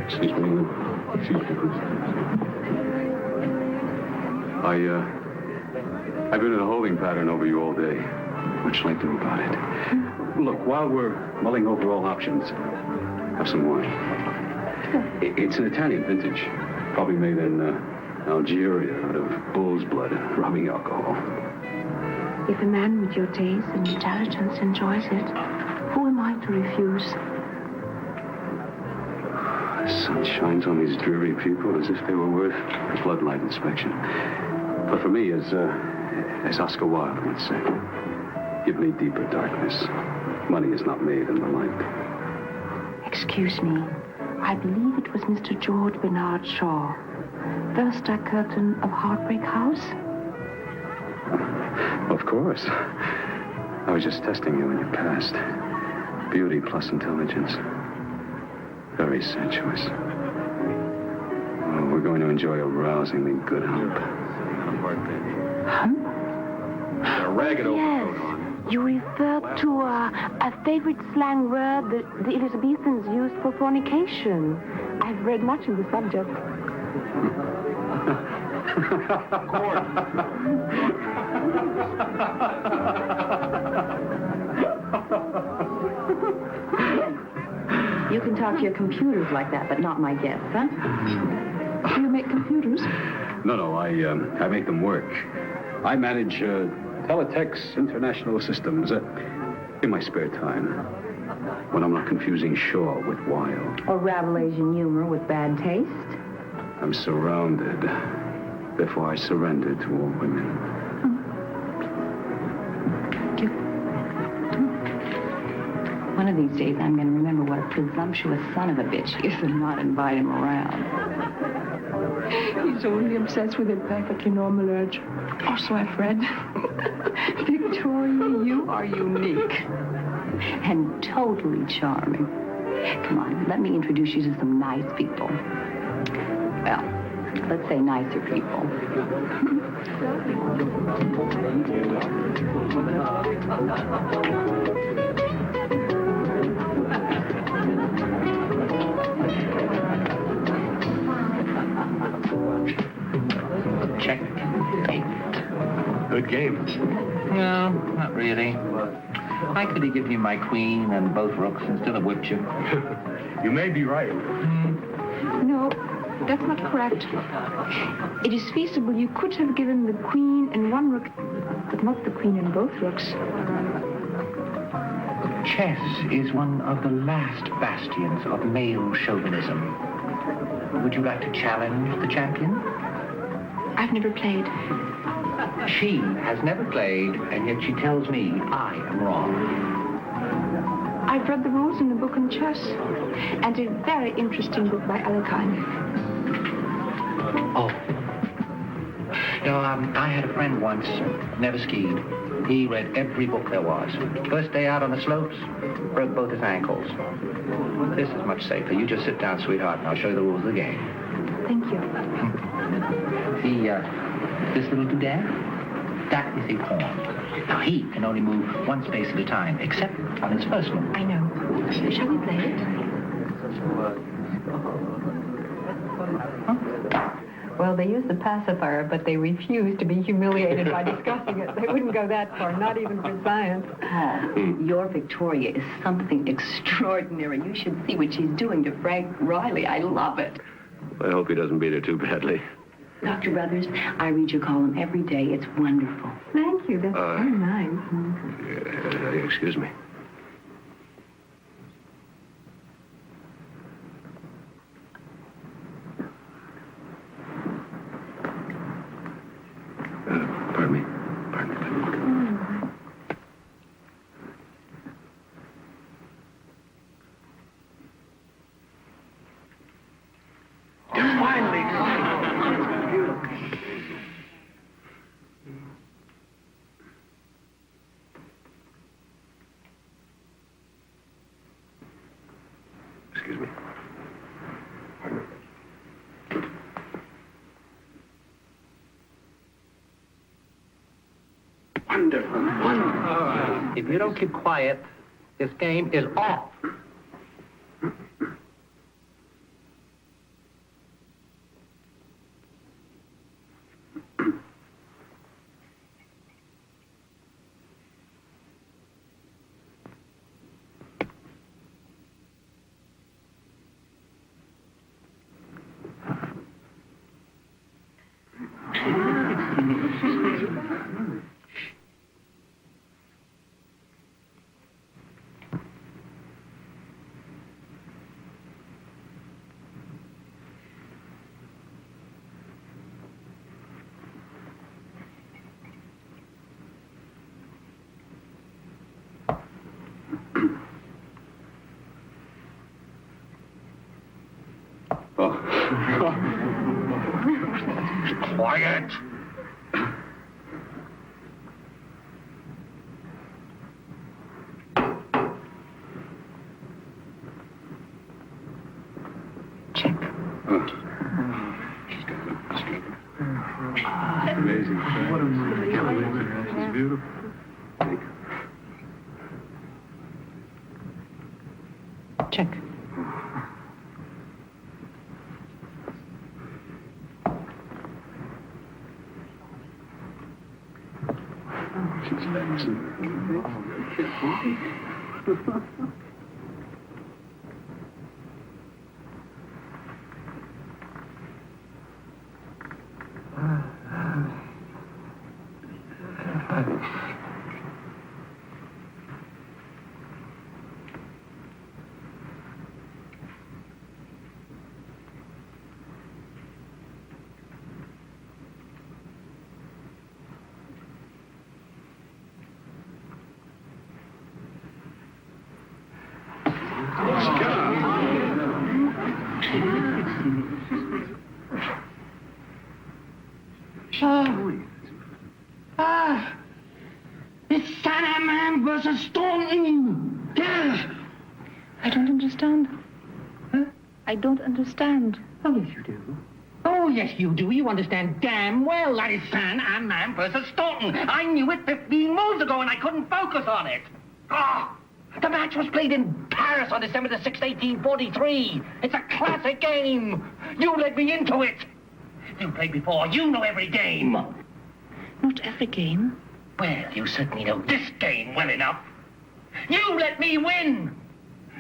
Excuse me. Excuse me, please. I've been in a holding pattern over you all day. What shall I do about it? Look, while we're mulling over all options, have some wine. It's an Italian vintage, probably made in Algeria out of bull's blood, rubbing alcohol. If a man with your taste and intelligence enjoys it, who am I to refuse? The sun shines on these dreary people as if they were worth a floodlight inspection. But for me, as Oscar Wilde once said, give me deeper darkness. Money is not made in the light. Excuse me. I believe it was Mr. George Bernard Shaw, first curtain of Heartbreak House. Of course. I was just testing you when you passed. Beauty plus intelligence. Very sensuous. Oh, we're going to enjoy a rousingly good hump. Hump? A ragged overcoat Yes. on. You refer to a favorite slang word that the Elizabethans used for fornication. I've read much of the subject. You can talk to your computers like that, but not my guests, huh? Do you make computers? No, I make them work. I manage Teletech's international systems in my spare time, when I'm not confusing Shaw with Wilde. Or Rabelaisian humor with bad taste? I'm surrounded. Therefore, I surrender to all women. Thank you. One of these days, I'm going to remember what a presumptuous son of a bitch he is and not invite him around. He's only obsessed with a perfectly normal urge. Or so I've read. Victoria, you are unique. And totally charming. Come on, let me introduce you to some nice people. Well, let's say nicer people. Check. Good game. No, not really. I could have given you my queen and both rooks and still have whipped you. You may be right. No, that's not correct. It is feasible you could have given the queen and one rook, but not the queen and both rooks. Chess is one of the last bastions of male chauvinism. Would you like to challenge the champion? I've never played. She has never played, and yet she tells me I am wrong. I've read the rules in a book on chess, and a very interesting book by Alekhine. Oh. No, I had a friend once, never skied. He read every book there was. First day out on the slopes, broke both his ankles. This is much safer. You just sit down, sweetheart, and I'll show you the rules of the game. Thank you. This little doodad, that is a pawn. Now, he can only move one space at a time, except on his first move. I know. Shall we play it? Well, they use the pacifier, but they refuse to be humiliated by discussing it. They wouldn't go that far, not even for science. Oh, your Victoria is something extraordinary. You should see what she's doing to Frank Riley. I love it. I hope he doesn't beat her too badly. Dr. Brothers, I read your column every day. It's wonderful. Thank you. That's very nice. Excuse me. Pardon me. Wonderful, wonderful. If you don't keep quiet, this game is off. Quiet! Check. Amazing. What amazing. She's beautiful. Check. It's Sandman versus Staunton. I don't understand. Huh? I don't understand. Oh, yes, you do. Oh, yes, you do. You understand damn well that is Sandman versus Staunton. I knew it 15 moves ago, and I couldn't focus on it. Ah! The match was played in Paris on December the 6th, 1843. It's a classic game. You led me into it. You played before. You know every game. Not every game. Well, you certainly know this game well enough. You let me win.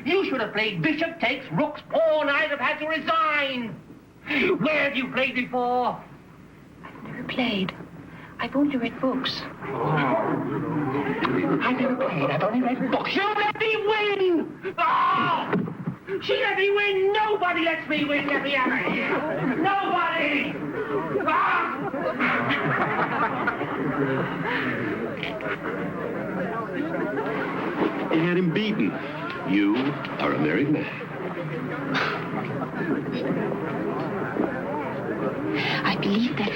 You should have played bishop takes rook's pawn. I'd have had to resign. Where have you played before? I've never played. I've only read books. I've never played. I've only read books. You let me win! Oh! She let me win! Nobody lets me win! Let me out of here! Nobody! Ah! You had him beaten. You are a married man. I believe that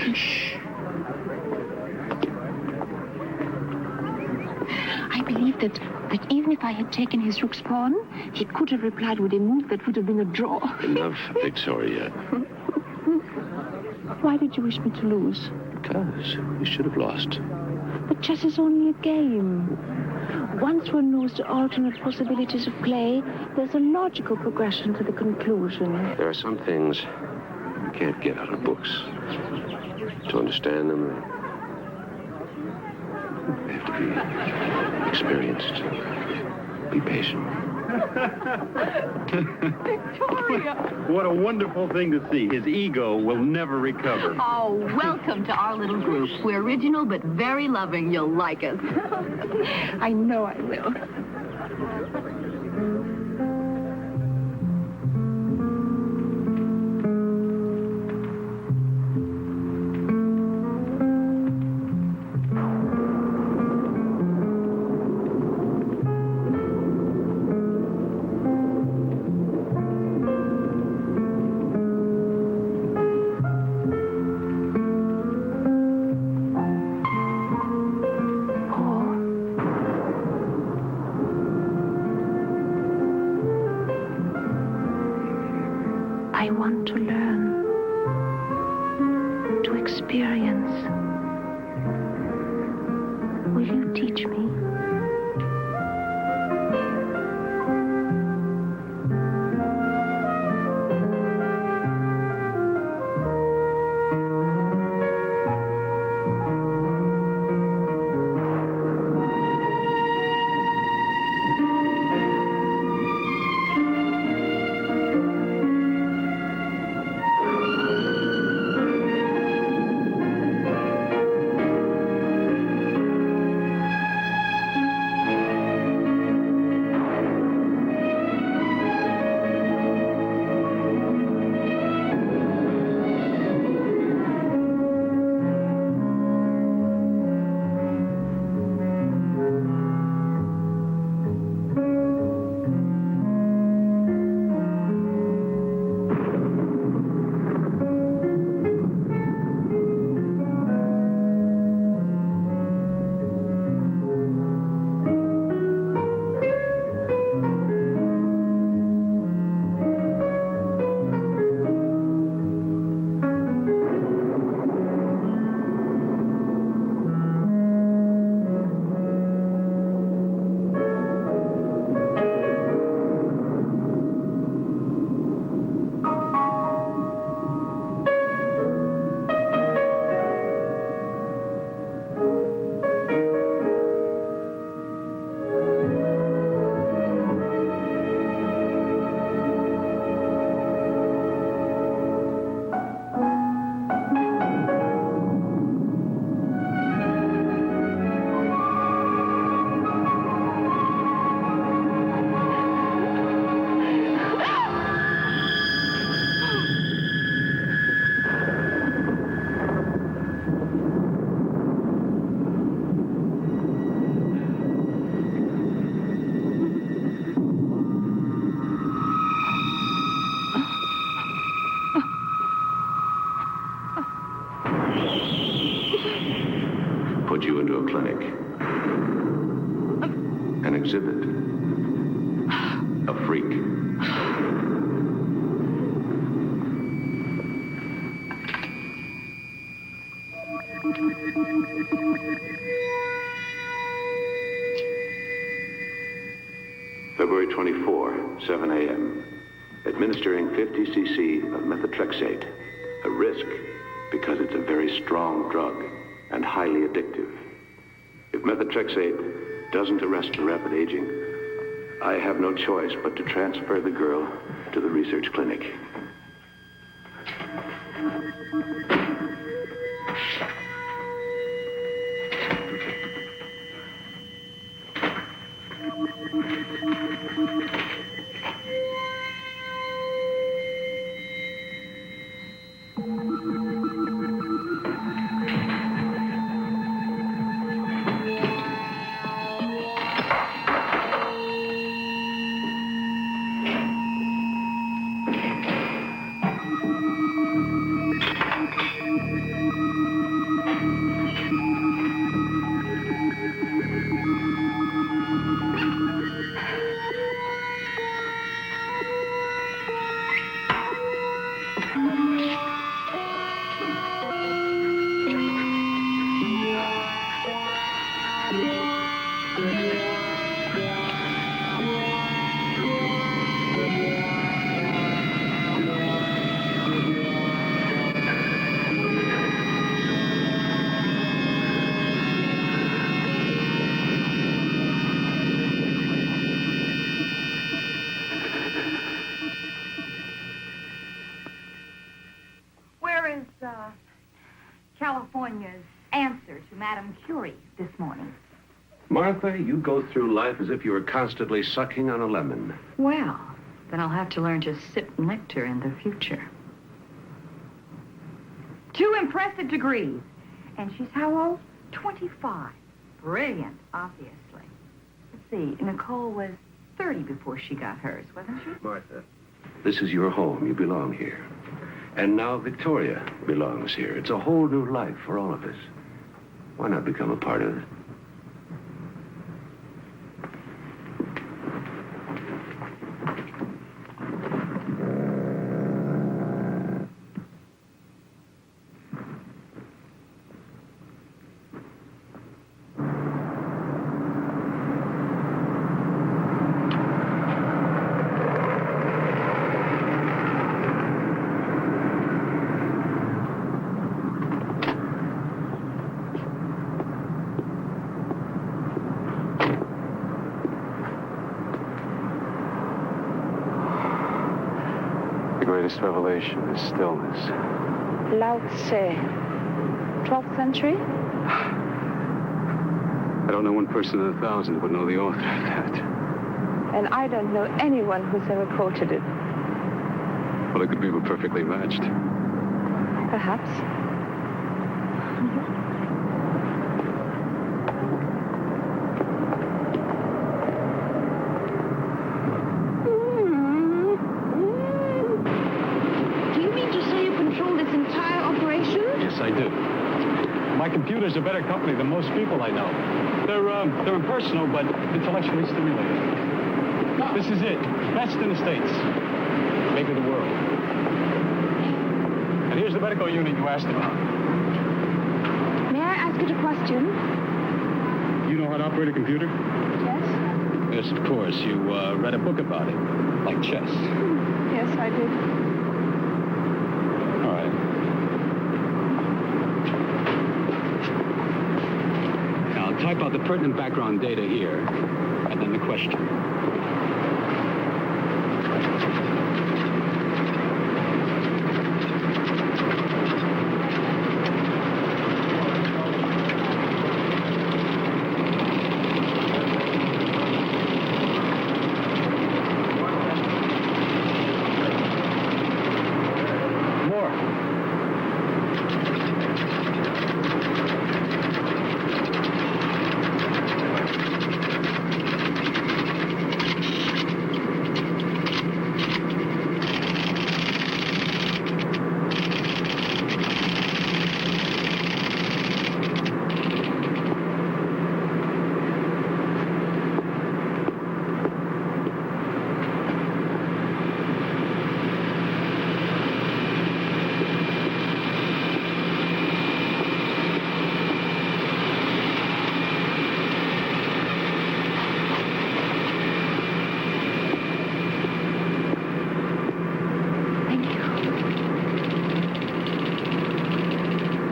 I believe that even if I had taken his rook's pawn, he could have replied with a move that would have been a draw. Enough, Victoria. Why did you wish me to lose? Because you should have lost. But chess is only a game. Once one knows the alternate possibilities of play, there's a logical progression to the conclusion. There are some things you can't get out of books. To understand them, you have to be experienced. Be patient. Victoria! What a wonderful thing to see. His ego will never recover. Oh, welcome to our little group. We're original but very loving. You'll like us. I know I will. I want to learn, to experience. Will you week. February 24, 7 a.m. Administering 50 cc of methotrexate, a risk because it's a very strong drug and highly addictive. If methotrexate doesn't arrest the rapid aging, I have no choice but to transfer the girl to the research clinic. California's answer to Madame Curie this morning. Martha, you go through life as if you were constantly sucking on a lemon. Well, then I'll have to learn to sip nectar in the future. 2 impressive degrees. And she's how old? 25. Brilliant, obviously. Let's see, Nicole was 30 before she got hers, wasn't she? Martha, this is your home. You belong here. And now Victoria belongs here. It's a whole new life for all of us. Why not become a part of it? The greatest revelation is stillness. Lao Tse, 12th century? I don't know one person in 1,000 would know the author of that. And I don't know anyone who's ever quoted it. Well, it could be perfectly matched. Perhaps. Yes, I do. My computer's a better company than most people I know. They're impersonal, but intellectually stimulating. This is it. Best in the States. Maybe the world. And here's the medical unit you asked about. May I ask you a question? You know how to operate a computer? Yes? Yes, of course. You read a book about it, like chess. Yes, I did. All right. Now, type out the pertinent background data here, and then the question.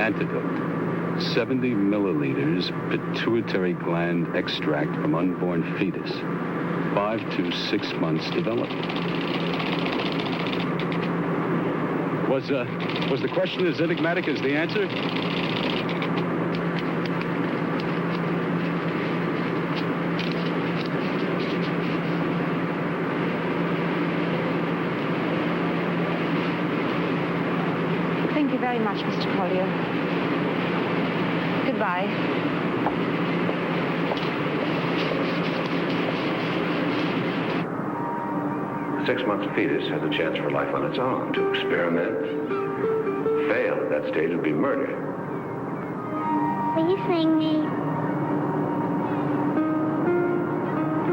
Antidote. 70 milliliters pituitary gland extract from unborn fetus. 5 to 6 months development. Was the question as enigmatic as the answer? Thank you very much, Mr. Collier. Goodbye. 6 months fetus has a chance for life on its own. To experiment, fail at that stage would be murder. Will you sing me?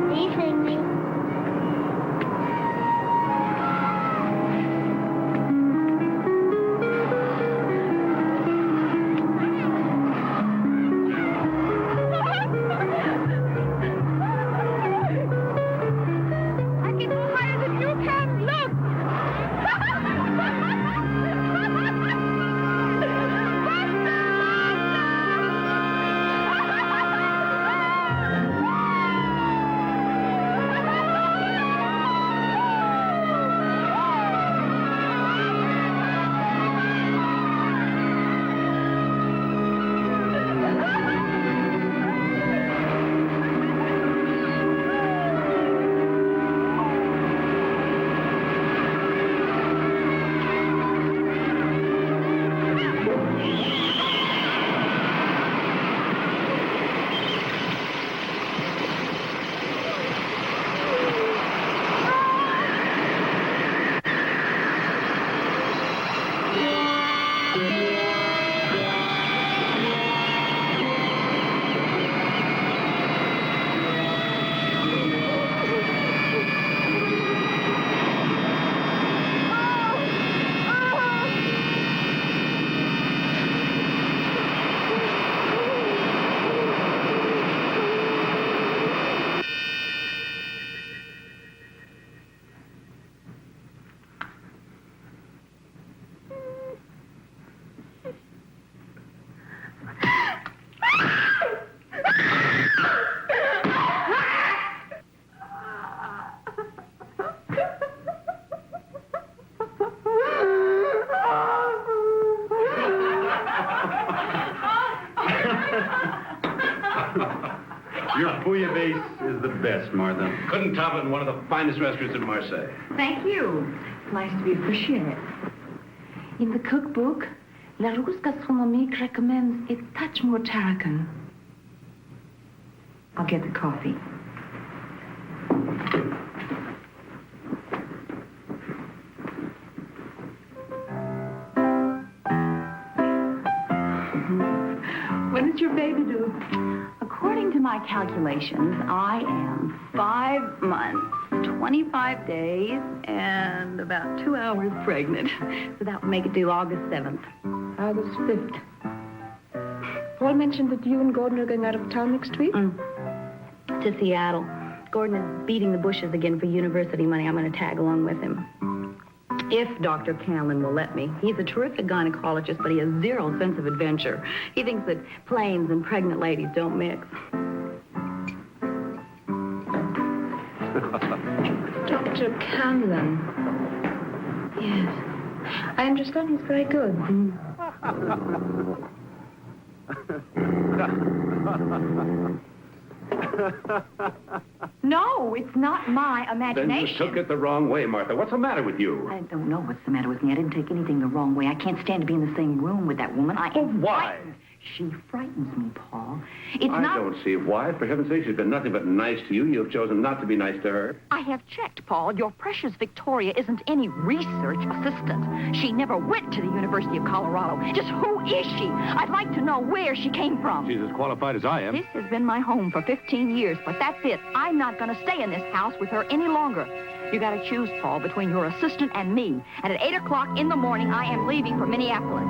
Will you sing me? Your bouillabaisse is the best, Martha. Couldn't top it in one of the finest restaurants in Marseille. Thank you. It's nice to be appreciated. In the cookbook, La Rousse Gastronomique recommends a touch more tarragon. I'll get the coffee. When is your baby due? According to my calculations, I am 5 months, 25 days, and about 2 hours pregnant. So that would make it due August 7th. August 5th. Paul mentioned that you and Gordon are going out of town next week? To Seattle. Gordon is beating the bushes again for university money. I'm going to tag along with him. If Dr. Canlin will let me. He's a terrific gynecologist, but he has zero sense of adventure. He thinks that planes and pregnant ladies don't mix. Dr. Canlin. Yes. I understand he's very good. No, it's not my Then imagination. you took it the wrong way, Martha. What's the matter with you? I don't know what's the matter with me. I didn't take anything the wrong way. I can't stand to be in the same room with that woman. I am why? frightened. She frightens me, Paul. I don't see why. For heaven's sake, she's been nothing but nice to you. You've chosen not to be nice to her. I have checked, Paul. Your precious Victoria isn't any research assistant. She never went to the University of Colorado. Just who is she? I'd like to know where she came from. She's as qualified as I am. This has been my home for 15 years, but that's it. I'm not going to stay in this house with her any longer. You got to choose, Paul, between your assistant and me. And at 8 o'clock in the morning, I am leaving for Minneapolis.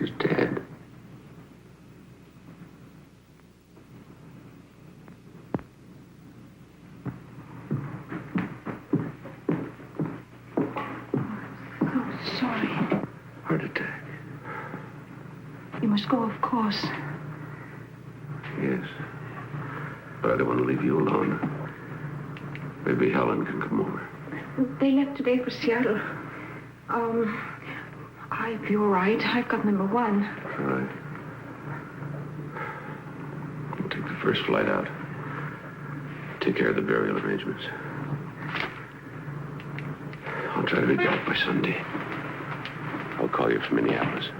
She's dead. So sorry. Heart attack. You must go, of course. Yes. But I don't want to leave you alone. Maybe Helen can come over. They left today for Seattle. I'll be all right. I've got number 1. All right. I'll take the first flight out. Take care of the burial arrangements. I'll try to be back by Sunday. I'll call you from Minneapolis.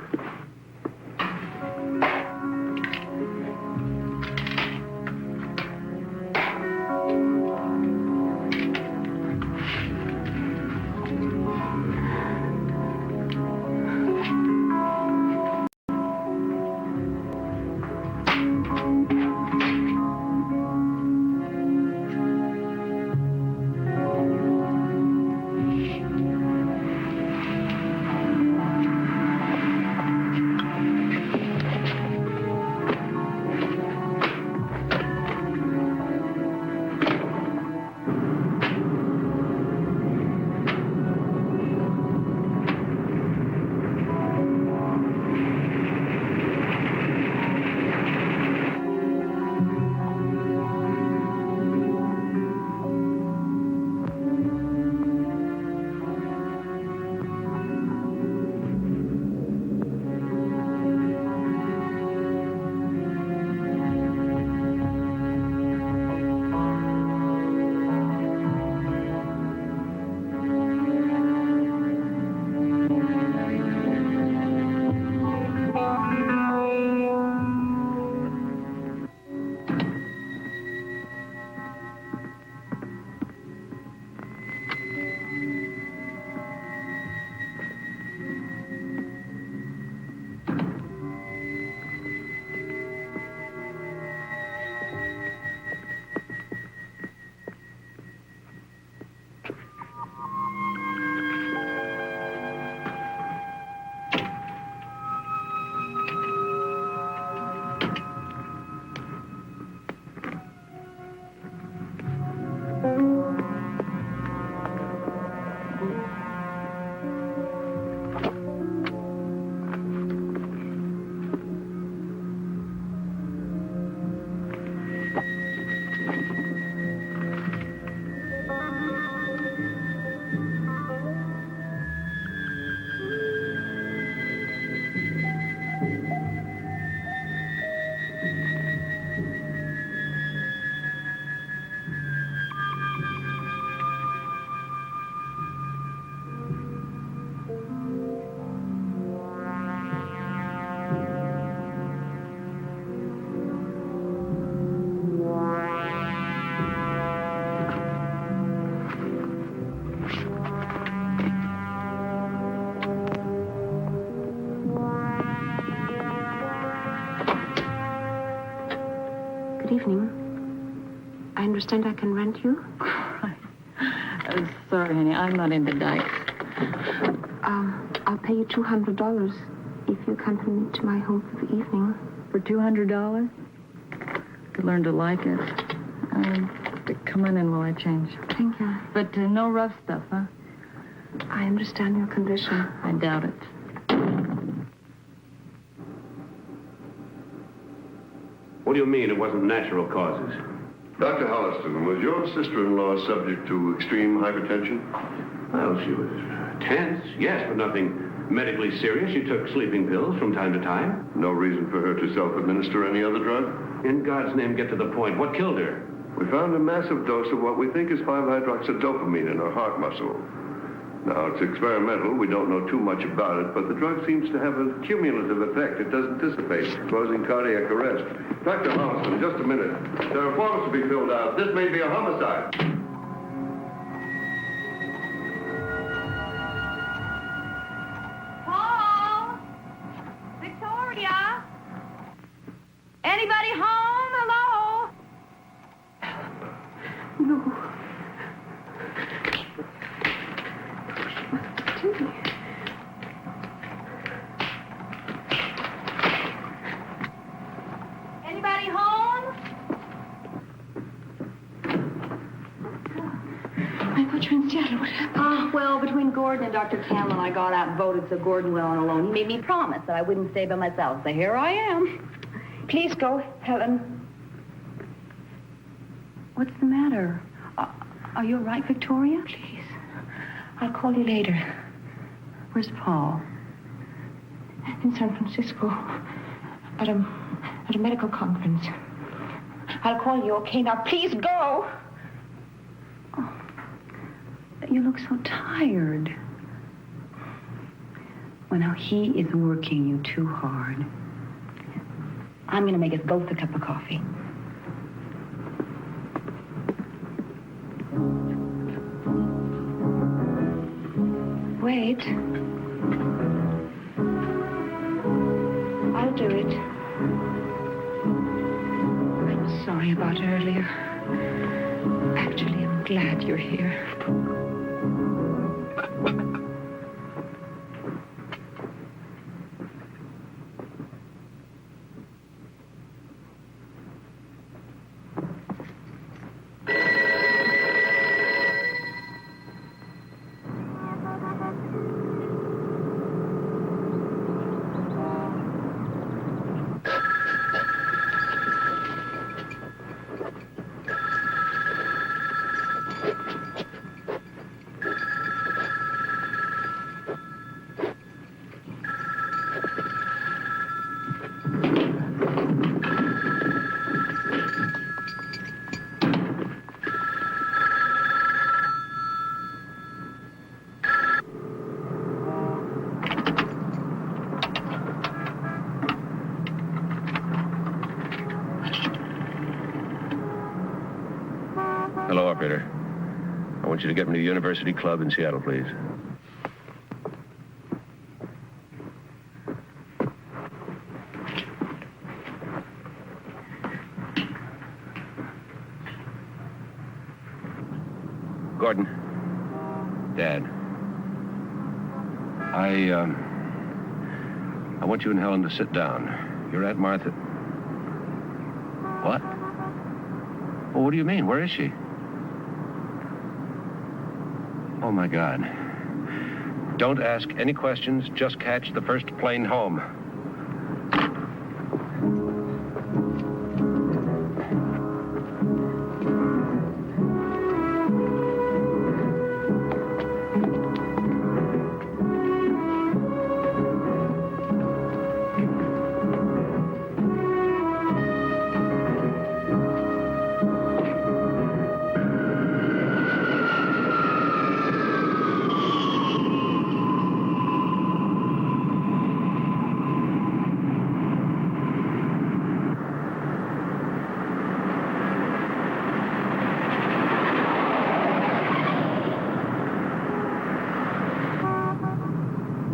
Good evening. I understand I can rent you? Sorry, honey, I'm not into dykes. I'll pay you $200 if you accompany me to my home for the evening. For $200? Could learn to like it. Come on in while I change. Thank you. But no rough stuff, huh? I understand your condition. I doubt it. What do you mean it wasn't natural causes? Dr. Holliston, was your sister-in-law subject to extreme hypertension? Well, she was tense, yes, but nothing medically serious. She took sleeping pills from time to time. No reason for her to self-administer any other drug? In God's name, get to the point. What killed her? We found a massive dose of what we think is 5-hydroxydopamine in her heart muscle. Now, it's experimental. We don't know too much about it, but the drug seems to have a cumulative effect. It doesn't dissipate, causing cardiac arrest. Dr. Holliston, just a minute. There are forms to be filled out. This may be a homicide. Paul? Victoria? Anybody home? Hello? No. when Gordon and Dr. Campbell and I got out and voted so Gordon went on alone, he made me promise that I wouldn't stay by myself. So here I am. Please go, Helen. What's the matter? Are you all right, Victoria? Please. I'll call you later. Where's Paul? In San Francisco. At a medical conference. I'll call you, okay? Now, please go. Oh, you look so tired. Well, now, he is working you too hard. I'm going to make us both a cup of coffee. Wait. I'll do it. I'm sorry about earlier. Actually, I'm glad you're here. Hello, operator. I want you to get me to the University Club in Seattle, please. Gordon. Dad. I want you and Helen to sit down. Your Aunt Martha... What? Well, what do you mean? Where is she? Oh, my God. Don't ask any questions. Just catch the first plane home.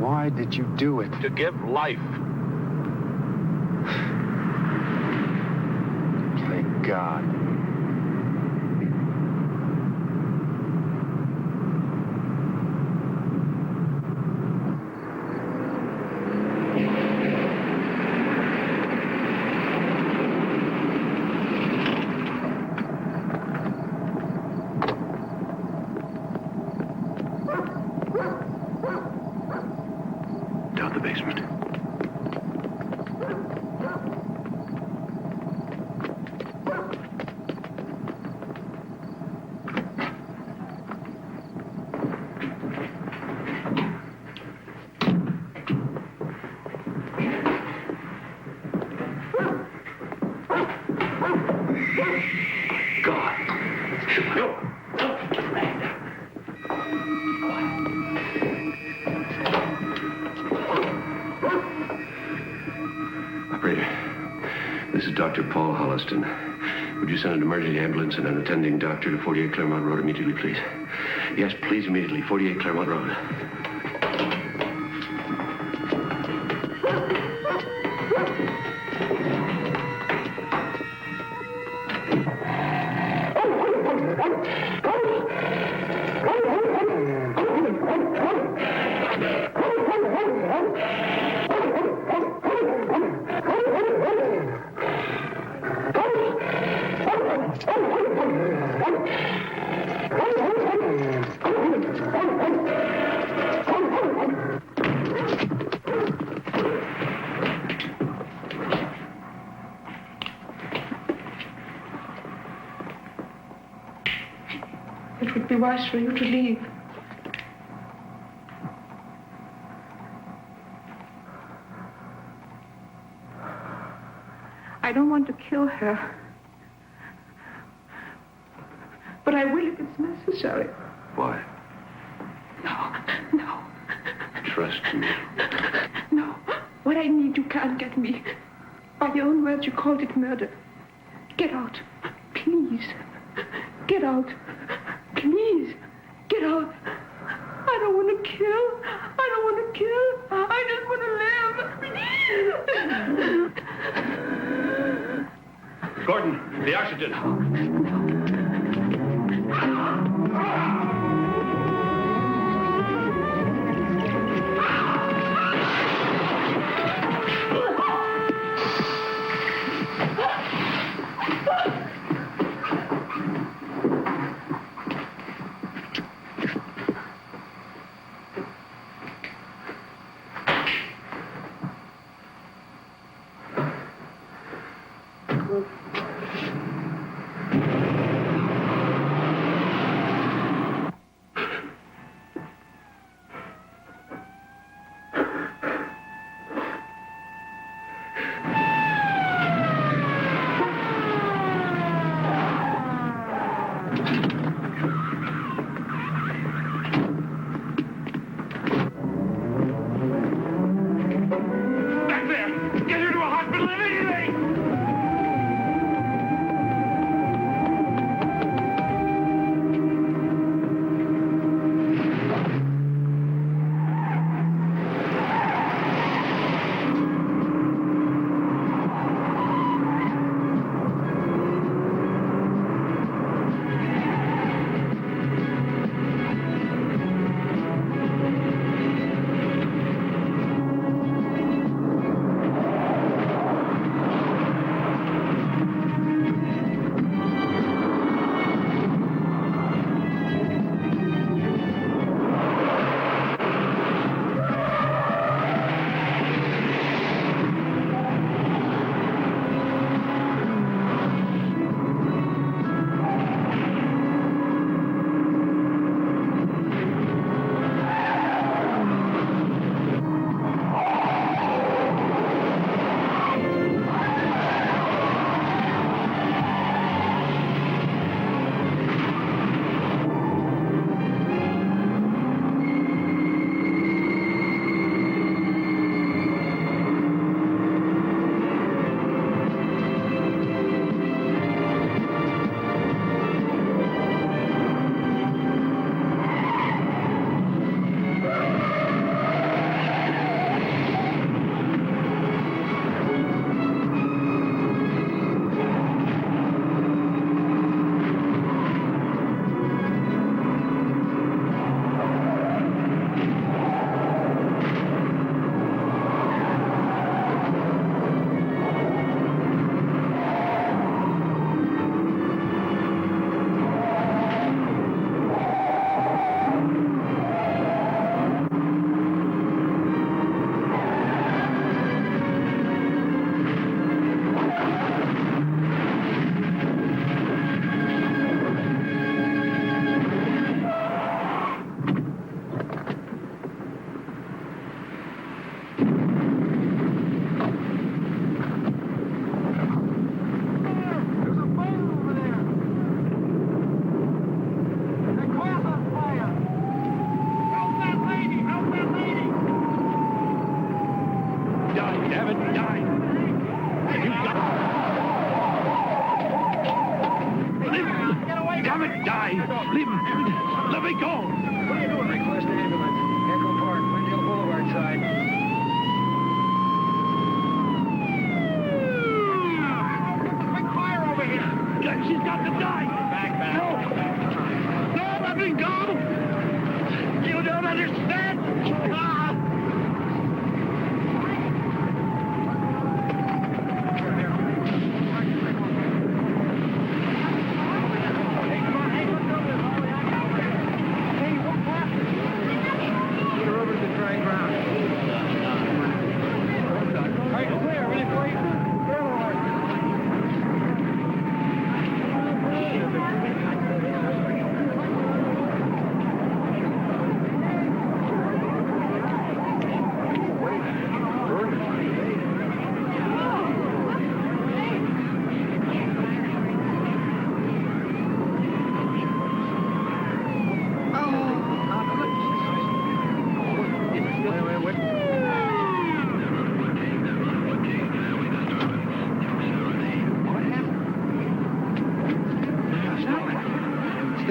Why did you do it? To give life. Thank God. Down the basement. Dr. Paul Holliston. Would you send an emergency ambulance and an attending doctor to 48 Claremont Road immediately, please? Yes, please, immediately. 48 Claremont Road. be wise for you to leave. I don't want to kill her. But I will if it's necessary. Why? No. Trust me. No. What I need, you can't get me. By your own words, you called it murder. Get out. Please. Get out. Please. Get out. I don't want to kill. I don't want to kill. I just want to live. Gordon, the oxygen.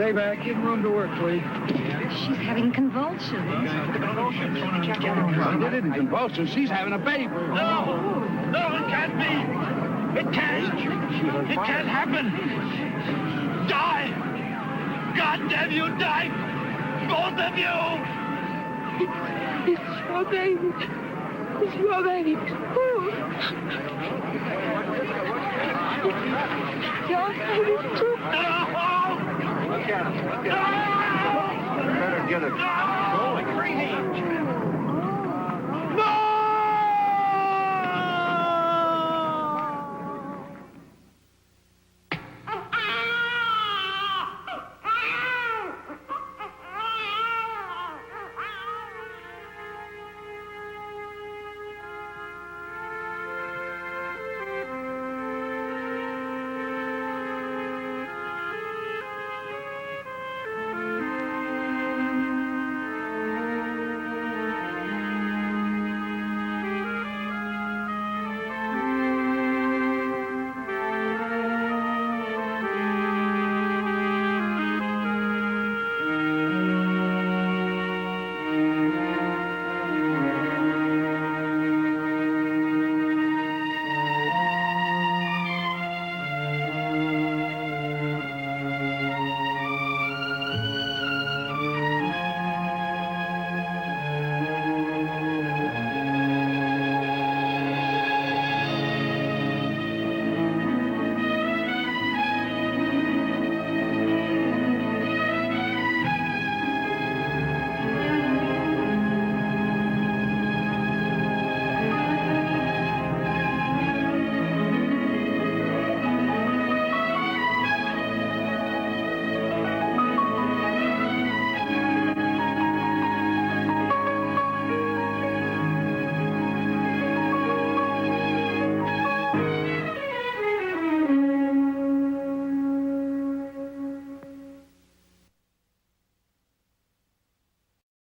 Stay back. Give room to work, please. She's having convulsions. It isn't convulsions. She's having a baby. No! No, it can't be! It can't! It can't happen! Die! God damn you, die! Both of you! It's your baby. It's your baby. Your baby, too. No! Look at him. Look at him. You better get it.